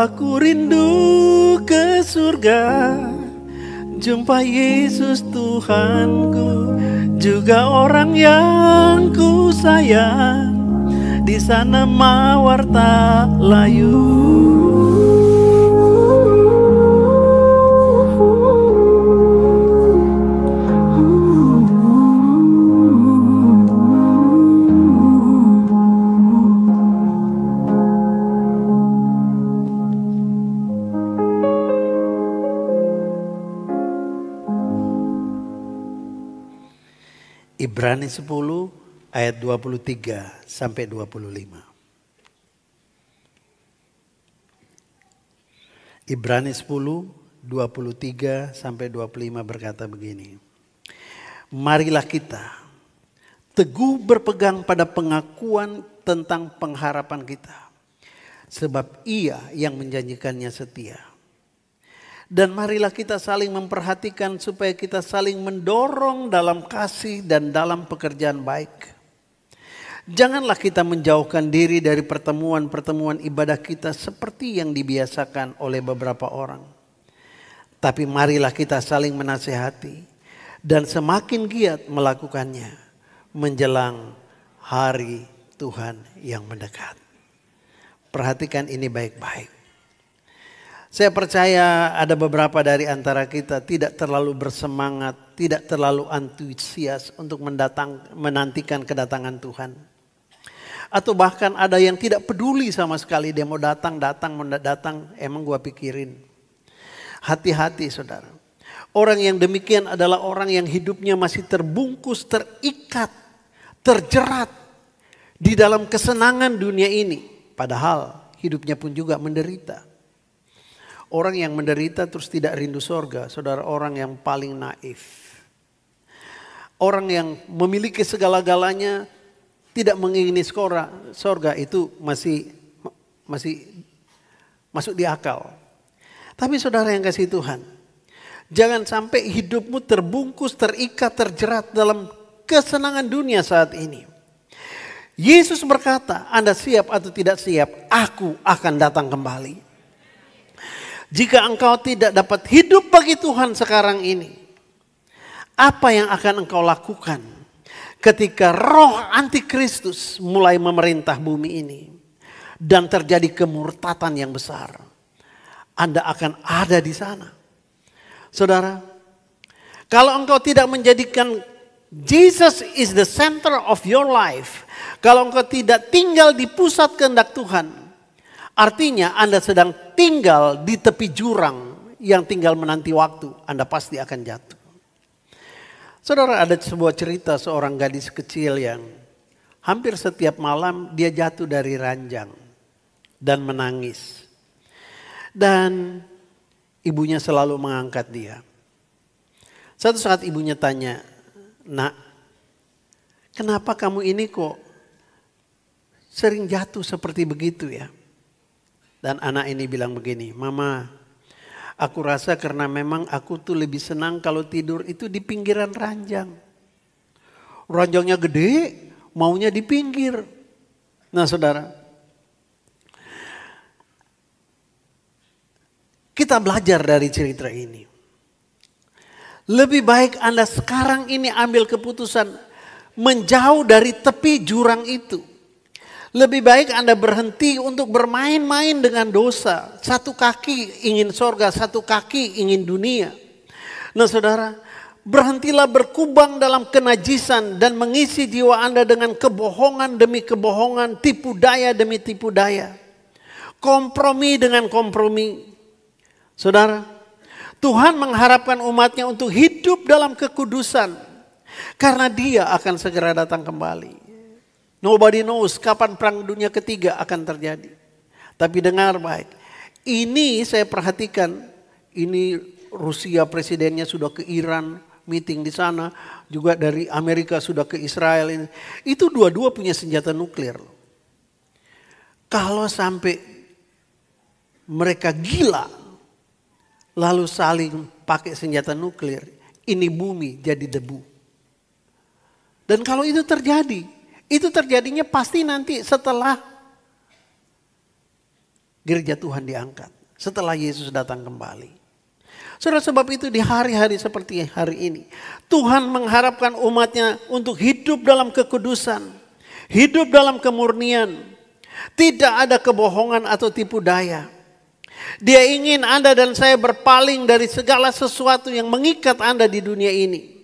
Aku rindu ke surga, jumpa Yesus Tuhanku, juga orang yang ku sayang, di sana mawar tak layu. Ibrani 10 ayat 23 sampai 25. Ibrani 10 23 sampai 25 berkata begini. Marilah kita teguh berpegang pada pengakuan tentang pengharapan kita, sebab Ia yang menjanjikannya setia. Dan marilah kita saling memperhatikan supaya kita saling mendorong dalam kasih dan dalam pekerjaan baik. Janganlah kita menjauhkan diri dari pertemuan-pertemuan ibadah kita seperti yang dibiasakan oleh beberapa orang. Tapi marilah kita saling menasihati dan semakin giat melakukannya menjelang hari Tuhan yang mendekat. Perhatikan ini baik-baik. Saya percaya ada beberapa dari antara kita tidak terlalu bersemangat, tidak terlalu antusias untuk menantikan kedatangan Tuhan. Atau bahkan ada yang tidak peduli sama sekali, dia mau datang, emang gua pikirin. Hati-hati saudara. Orang yang demikian adalah orang yang hidupnya masih terbungkus, terikat, terjerat di dalam kesenangan dunia ini. Padahal hidupnya pun juga menderita. Orang yang menderita terus tidak rindu sorga, saudara, orang yang paling naif. Orang yang memiliki segala-galanya tidak mengingini sorga itu masih masuk di akal. Tapi saudara yang kasih Tuhan, jangan sampai hidupmu terbungkus, terikat, terjerat dalam kesenangan dunia saat ini. Yesus berkata, Anda siap atau tidak siap, Aku akan datang kembali. Jika engkau tidak dapat hidup bagi Tuhan sekarang ini, apa yang akan engkau lakukan ketika roh antikristus mulai memerintah bumi ini dan terjadi kemurtatan yang besar? Anda akan ada di sana. Saudara, kalau engkau tidak menjadikan Jesus is the center of your life, kalau engkau tidak tinggal di pusat kehendak Tuhan, artinya Anda sedang tinggal di tepi jurang yang tinggal menanti waktu. Anda pasti akan jatuh. Saudara, ada sebuah cerita seorang gadis kecil yang hampir setiap malam dia jatuh dari ranjang dan menangis. Dan ibunya selalu mengangkat dia. Suatu saat ibunya tanya, Nak, kenapa kamu ini kok sering jatuh seperti begitu ya? Dan anak ini bilang begini, Mama, aku rasa karena memang aku tuh lebih senang kalau tidur itu di pinggiran ranjang. Ranjangnya gede, maunya di pinggir. Nah saudara, kita belajar dari cerita ini. Lebih baik Anda sekarang ini ambil keputusan menjauh dari tepi jurang itu. Lebih baik Anda berhenti untuk bermain-main dengan dosa. Satu kaki ingin sorga, satu kaki ingin dunia. Nah saudara, berhentilah berkubang dalam kenajisan dan mengisi jiwa Anda dengan kebohongan demi kebohongan, tipu daya demi tipu daya. Kompromi dengan kompromi. Saudara, Tuhan mengharapkan umatnya untuk hidup dalam kekudusan. Karena dia akan segera datang kembali. Nobody knows kapan perang dunia ketiga akan terjadi. Tapi dengar baik. Ini saya perhatikan. Ini Rusia presidennya sudah ke Iran. Meeting di sana. Juga dari Amerika sudah ke Israel. Itu dua-dua punya senjata nuklir. Kalau sampai mereka gila. Lalu saling pakai senjata nuklir. Ini bumi jadi debu. Dan kalau itu terjadi, itu terjadinya pasti nanti setelah gereja Tuhan diangkat. Setelah Yesus datang kembali. Saudara, sebab itu di hari-hari seperti hari ini, Tuhan mengharapkan umatnya untuk hidup dalam kekudusan. Hidup dalam kemurnian. Tidak ada kebohongan atau tipu daya. Dia ingin Anda dan saya berpaling dari segala sesuatu yang mengikat Anda di dunia ini.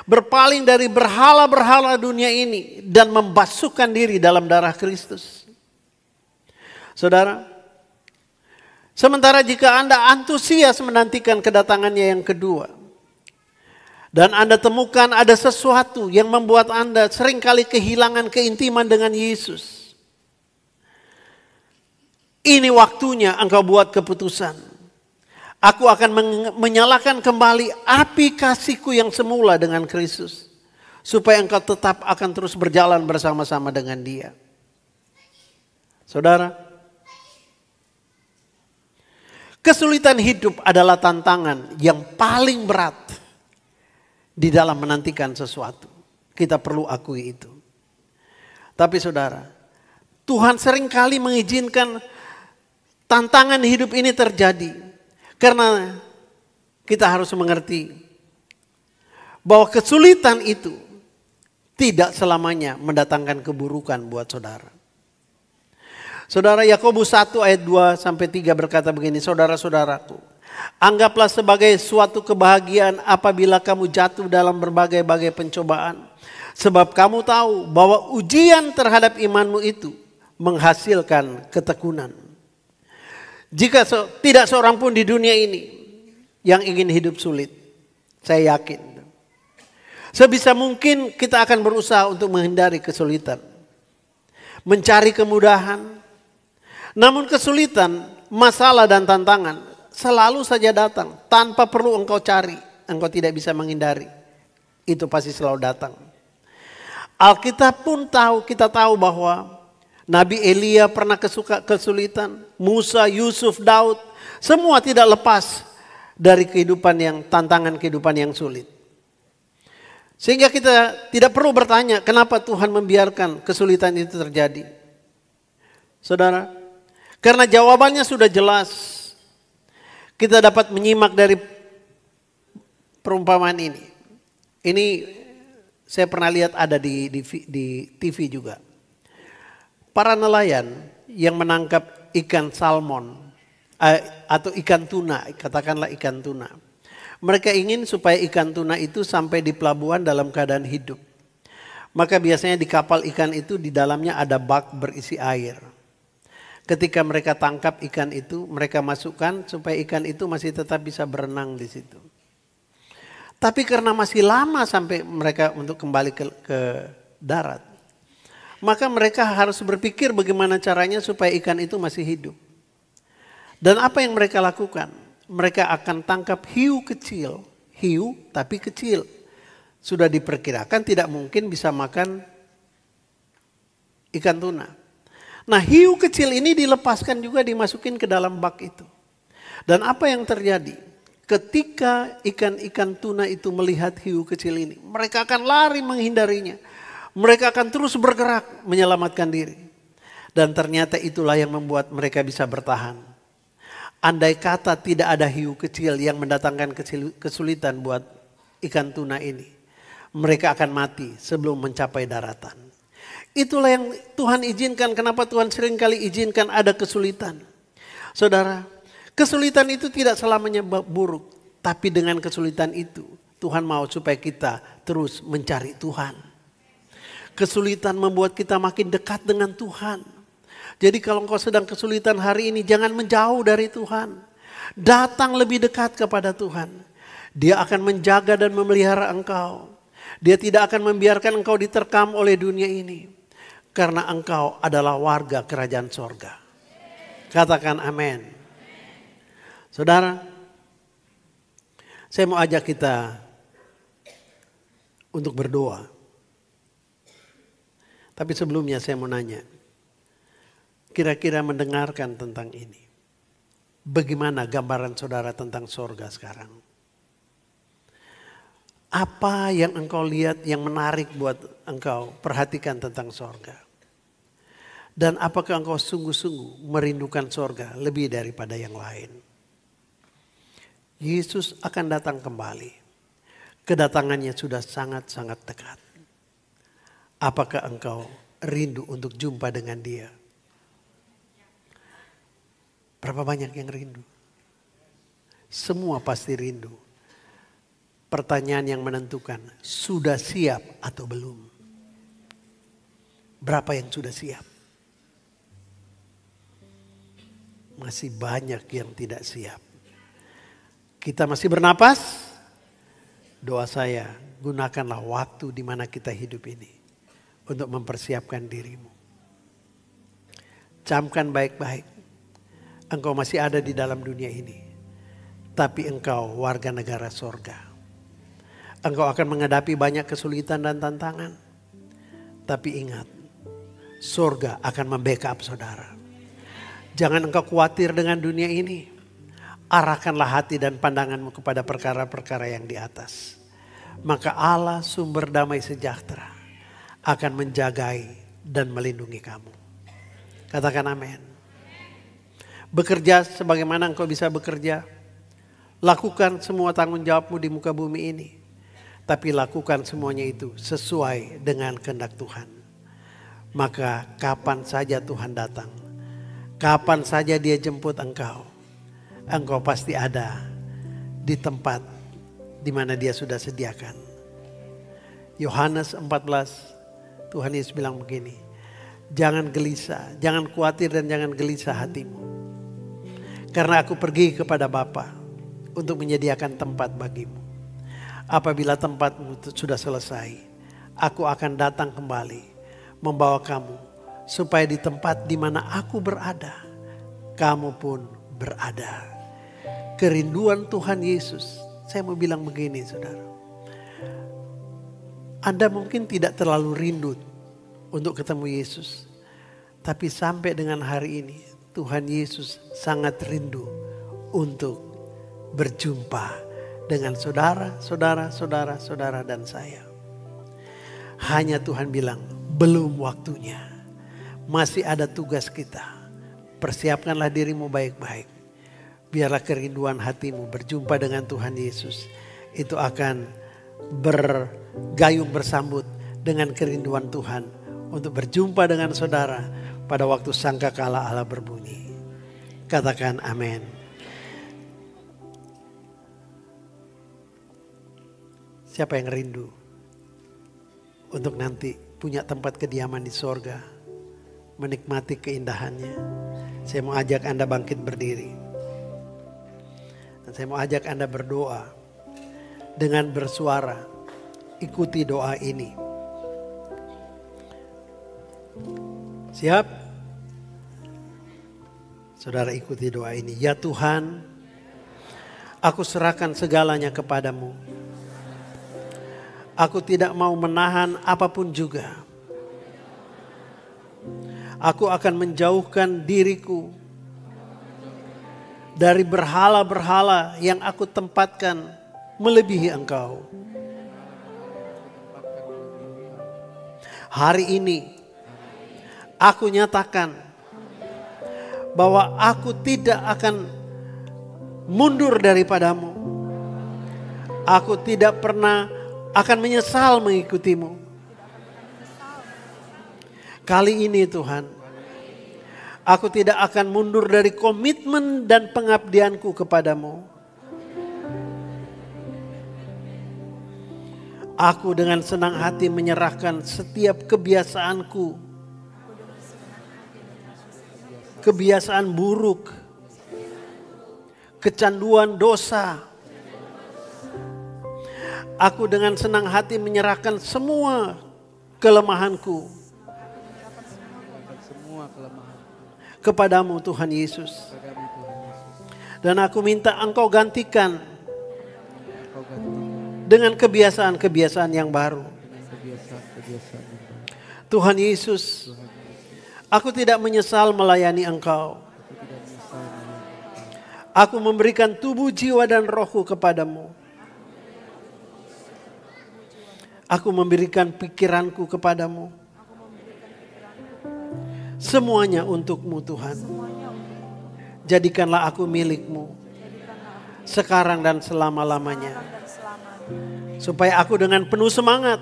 Berpaling dari berhala-berhala dunia ini dan membasuhkan diri dalam darah Kristus. Saudara, sementara jika Anda antusias menantikan kedatangannya yang kedua, dan Anda temukan ada sesuatu yang membuat Anda seringkali kehilangan keintiman dengan Yesus, ini waktunya engkau buat keputusan. Aku akan menyalakan kembali api kasihku yang semula dengan Kristus. Supaya engkau tetap akan terus berjalan bersama-sama dengan Dia. Saudara, kesulitan hidup adalah tantangan yang paling berat di dalam menantikan sesuatu. Kita perlu akui itu. Tapi saudara, Tuhan seringkali mengizinkan tantangan hidup ini terjadi. Karena kita harus mengerti bahwa kesulitan itu tidak selamanya mendatangkan keburukan buat saudara. Saudara, Yakobus 1 ayat 2-3 berkata begini, saudara-saudaraku, anggaplah sebagai suatu kebahagiaan apabila kamu jatuh dalam berbagai-bagai pencobaan. Sebab kamu tahu bahwa ujian terhadap imanmu itu menghasilkan ketekunan. Jika tidak seorang pun di dunia ini yang ingin hidup sulit, saya yakin. Sebisa mungkin kita akan berusaha untuk menghindari kesulitan. Mencari kemudahan. Namun kesulitan, masalah dan tantangan selalu saja datang. Tanpa perlu engkau cari, engkau tidak bisa menghindari. Itu pasti selalu datang. Alkitab pun tahu, kita tahu bahwa Nabi Elia pernah kesulitan, Musa, Yusuf, Daud, semua tidak lepas dari tantangan kehidupan yang sulit. Sehingga kita tidak perlu bertanya kenapa Tuhan membiarkan kesulitan itu terjadi. Saudara, karena jawabannya sudah jelas. Kita dapat menyimak dari perumpamaan ini. Ini saya pernah lihat ada di TV juga. Para nelayan yang menangkap ikan salmon atau ikan tuna, katakanlah ikan tuna. Mereka ingin supaya ikan tuna itu sampai di pelabuhan dalam keadaan hidup. Maka biasanya di kapal ikan itu di dalamnya ada bak berisi air. Ketika mereka tangkap ikan itu, mereka masukkan supaya ikan itu masih tetap bisa berenang di situ. Tapi karena masih lama sampai mereka untuk kembali ke darat, maka mereka harus berpikir bagaimana caranya supaya ikan itu masih hidup. Dan apa yang mereka lakukan? Mereka akan tangkap hiu kecil. Hiu tapi kecil. Sudah diperkirakan tidak mungkin bisa makan ikan tuna. Nah, hiu kecil ini dilepaskan juga, dimasukin ke dalam bak itu. Dan apa yang terjadi? Ketika ikan-ikan tuna itu melihat hiu kecil ini, mereka akan lari menghindarinya. Mereka akan terus bergerak menyelamatkan diri. Dan ternyata itulah yang membuat mereka bisa bertahan. Andai kata tidak ada hiu kecil yang mendatangkan kesulitan buat ikan tuna ini, mereka akan mati sebelum mencapai daratan. Itulah yang Tuhan izinkan. Kenapa Tuhan seringkali izinkan ada kesulitan? Saudara, kesulitan itu tidak selamanya buruk. Tapi dengan kesulitan itu, Tuhan mau supaya kita terus mencari Tuhan. Kesulitan membuat kita makin dekat dengan Tuhan. Jadi kalau engkau sedang kesulitan hari ini, jangan menjauh dari Tuhan. Datang lebih dekat kepada Tuhan. Dia akan menjaga dan memelihara engkau. Dia tidak akan membiarkan engkau diterkam oleh dunia ini. Karena engkau adalah warga kerajaan sorga. Katakan amin. Saudara, saya mau ajak kita untuk berdoa. Tapi sebelumnya saya mau nanya, kira-kira mendengarkan tentang ini, bagaimana gambaran saudara tentang sorga sekarang? Apa yang engkau lihat yang menarik buat engkau perhatikan tentang sorga? Dan apakah engkau sungguh-sungguh merindukan sorga lebih daripada yang lain? Yesus akan datang kembali. Kedatangannya sudah sangat-sangat dekat. Apakah engkau rindu untuk jumpa dengan Dia? Berapa banyak yang rindu? Semua pasti rindu. Pertanyaan yang menentukan, sudah siap atau belum? Berapa yang sudah siap? Masih banyak yang tidak siap. Kita masih bernapas? Doa saya, gunakanlah waktu di mana kita hidup ini untuk mempersiapkan dirimu. Camkan baik-baik. Engkau masih ada di dalam dunia ini. Tapi engkau warga negara sorga. Engkau akan menghadapi banyak kesulitan dan tantangan. Tapi ingat, sorga akan membackup saudara. Jangan engkau khawatir dengan dunia ini. Arahkanlah hati dan pandanganmu kepada perkara-perkara yang di atas. Maka Allah sumber damai sejahtera akan menjagai dan melindungi kamu. Katakan amin. Bekerja sebagaimana engkau bisa bekerja. Lakukan semua tanggung jawabmu di muka bumi ini. Tapi lakukan semuanya itu sesuai dengan kehendak Tuhan. Maka kapan saja Tuhan datang, kapan saja Dia jemput engkau, engkau pasti ada di tempat di mana Dia sudah sediakan. Yohanes 14, Tuhan Yesus bilang begini, jangan gelisah, jangan khawatir dan jangan gelisah hatimu. Karena aku pergi kepada Bapa untuk menyediakan tempat bagimu. Apabila tempatmu sudah selesai, aku akan datang kembali membawa kamu supaya di tempat di mana aku berada, kamu pun berada. Kerinduan Tuhan Yesus, saya mau bilang begini saudara. Anda mungkin tidak terlalu rindu untuk ketemu Yesus. Tapi sampai dengan hari ini Tuhan Yesus sangat rindu untuk berjumpa dengan saudara, dan saya. Hanya Tuhan bilang, belum waktunya. Masih ada tugas kita. Persiapkanlah dirimu baik-baik. Biarlah kerinduan hatimu berjumpa dengan Tuhan Yesus. Itu akan bergayung bersambut dengan kerinduan Tuhan. Untuk berjumpa dengan saudara pada waktu sangkakala Allah berbunyi. Katakan amin. Siapa yang rindu untuk nanti punya tempat kediaman di sorga, menikmati keindahannya? Saya mau ajak Anda bangkit berdiri. Dan saya mau ajak Anda berdoa dengan bersuara. Ikuti doa ini. Siap? Saudara ikuti doa ini. Ya Tuhan, aku serahkan segalanya kepadamu. Aku tidak mau menahan apapun juga. Aku akan menjauhkan diriku dari berhala-berhala yang aku tempatkan melebihi Engkau. Hari ini aku nyatakan bahwa aku tidak akan mundur daripadamu. Aku tidak pernah akan menyesal mengikutimu. Kali ini Tuhan, aku tidak akan mundur dari komitmen dan pengabdianku kepadamu. Aku dengan senang hati menyerahkan setiap kebiasaanku, kebiasaan buruk, kecanduan dosa. Aku dengan senang hati menyerahkan semua kelemahanku kepadamu Tuhan Yesus. Dan aku minta Engkau gantikan dengan kebiasaan-kebiasaan yang baru. Tuhan Yesus, aku tidak menyesal melayani Engkau. Aku memberikan tubuh, jiwa, dan rohku kepadamu. Aku memberikan pikiranku kepadamu. Semuanya untukmu Tuhan. Jadikanlah aku milikmu. Sekarang dan selama-lamanya. Supaya aku dengan penuh semangat.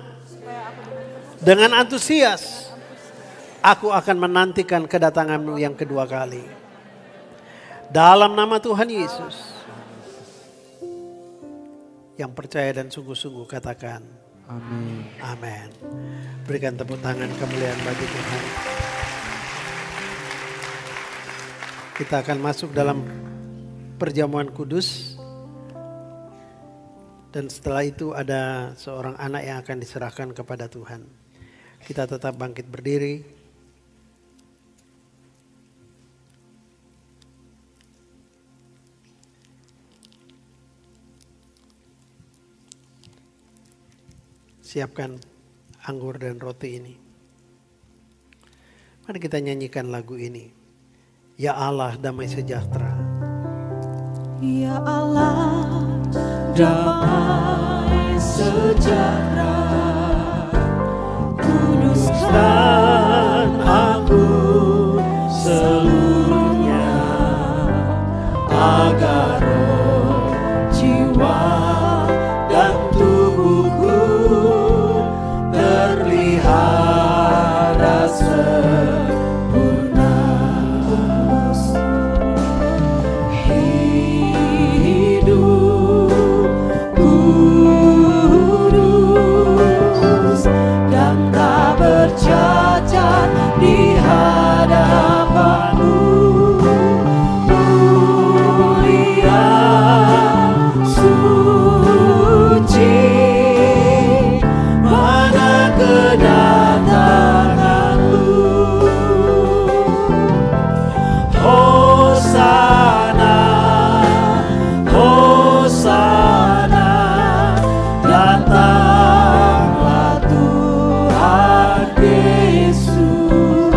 Dengan antusias. Aku akan menantikan kedatanganmu yang kedua kali. Dalam nama Tuhan Yesus. Yang percaya dan sungguh-sungguh katakan. Amin. Amin. Berikan tepuk tangan kemuliaan bagi Tuhan. Kita akan masuk dalam perjamuan kudus. Dan setelah itu ada seorang anak yang akan diserahkan kepada Tuhan. Kita tetap bangkit berdiri. Siapkan anggur dan roti ini. Mari kita nyanyikan lagu ini. Ya Allah damai sejahtera. Ya Allah damai sejahtera, kuduskan aku seluruhnya, agar roh, jiwa, dan tubuhku terpelihara sempurna. Hidup kudus dan tak bercacat di hadapanmu. Mulia, suci, pada kedatanganmu. Hosana, Hosana, datanglah Tuhan Yesus.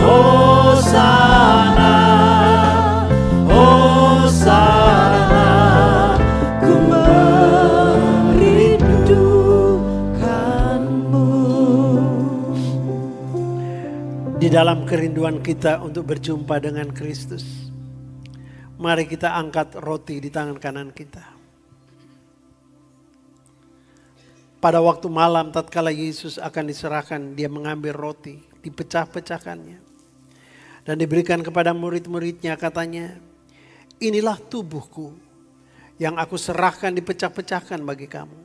Hosana, Hosana, ku merindukanmu. Di dalam kerinduan kita untuk berjumpa dengan Kristus, mari kita angkat roti di tangan kanan kita. Pada waktu malam tatkala Yesus akan diserahkan, dia mengambil roti, dipecah-pecahkannya. Dan diberikan kepada murid-muridnya, katanya, inilah tubuhku yang aku serahkan dipecah-pecahkan bagi kamu.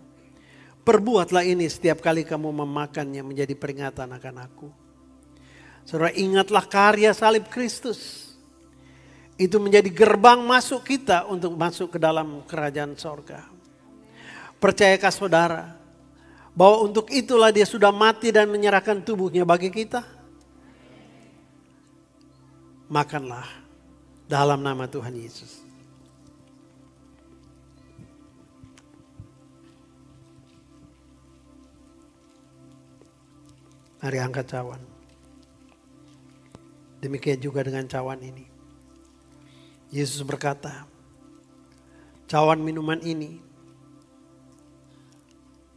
Perbuatlah ini setiap kali kamu memakannya menjadi peringatan akan aku. Saudara, ingatlah karya salib Kristus. Itu menjadi gerbang masuk kita untuk masuk ke dalam kerajaan sorga. Percayakah saudara bahwa untuk itulah dia sudah mati dan menyerahkan tubuhnya bagi kita? Makanlah dalam nama Tuhan Yesus. Mari angkat cawan. Demikian juga dengan cawan ini. Yesus berkata, cawan minuman ini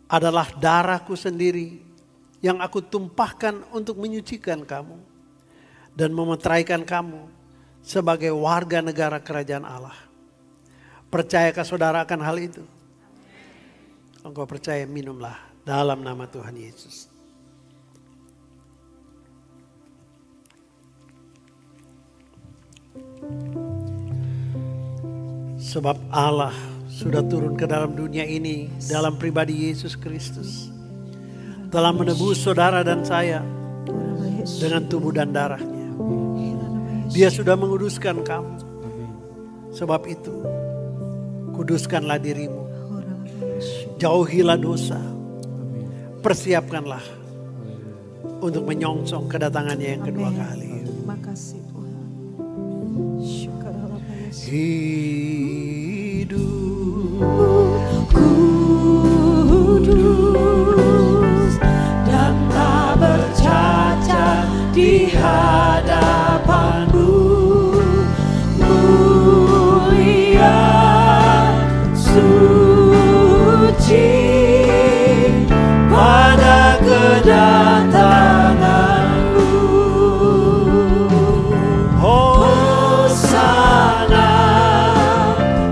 adalah darahku sendiri yang aku tumpahkan untuk menyucikan kamu dan memeteraikan kamu sebagai warga negara kerajaan Allah. Percayakah saudara akan hal itu? Engkau percaya, minumlah dalam nama Tuhan Yesus. Sebab Allah sudah turun ke dalam dunia ini dalam pribadi Yesus Kristus, telah menebus saudara dan saya dengan tubuh dan darahnya. Dia sudah menguduskan kamu. Sebab itu, kuduskanlah dirimu. Jauhilah dosa. Persiapkanlah untuk menyongsong kedatangannya yang kedua kali. Terima kasih Tuhan. Hidup kudus dan tak bercacat di hadapanmu, mulia suci pada kedatanganmu. Hosana,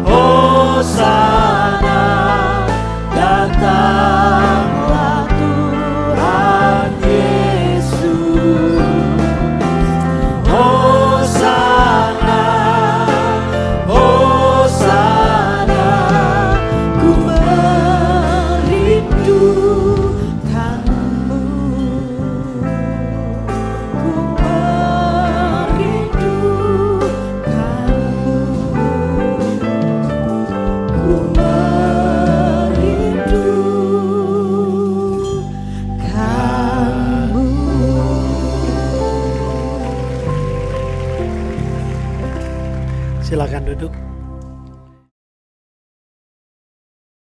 Hosana, datanglah Tuhan Yesus. Hosana, Hosana, ku merindukanmu, ku merindukanmu, ku merindukanmu. Silakan duduk.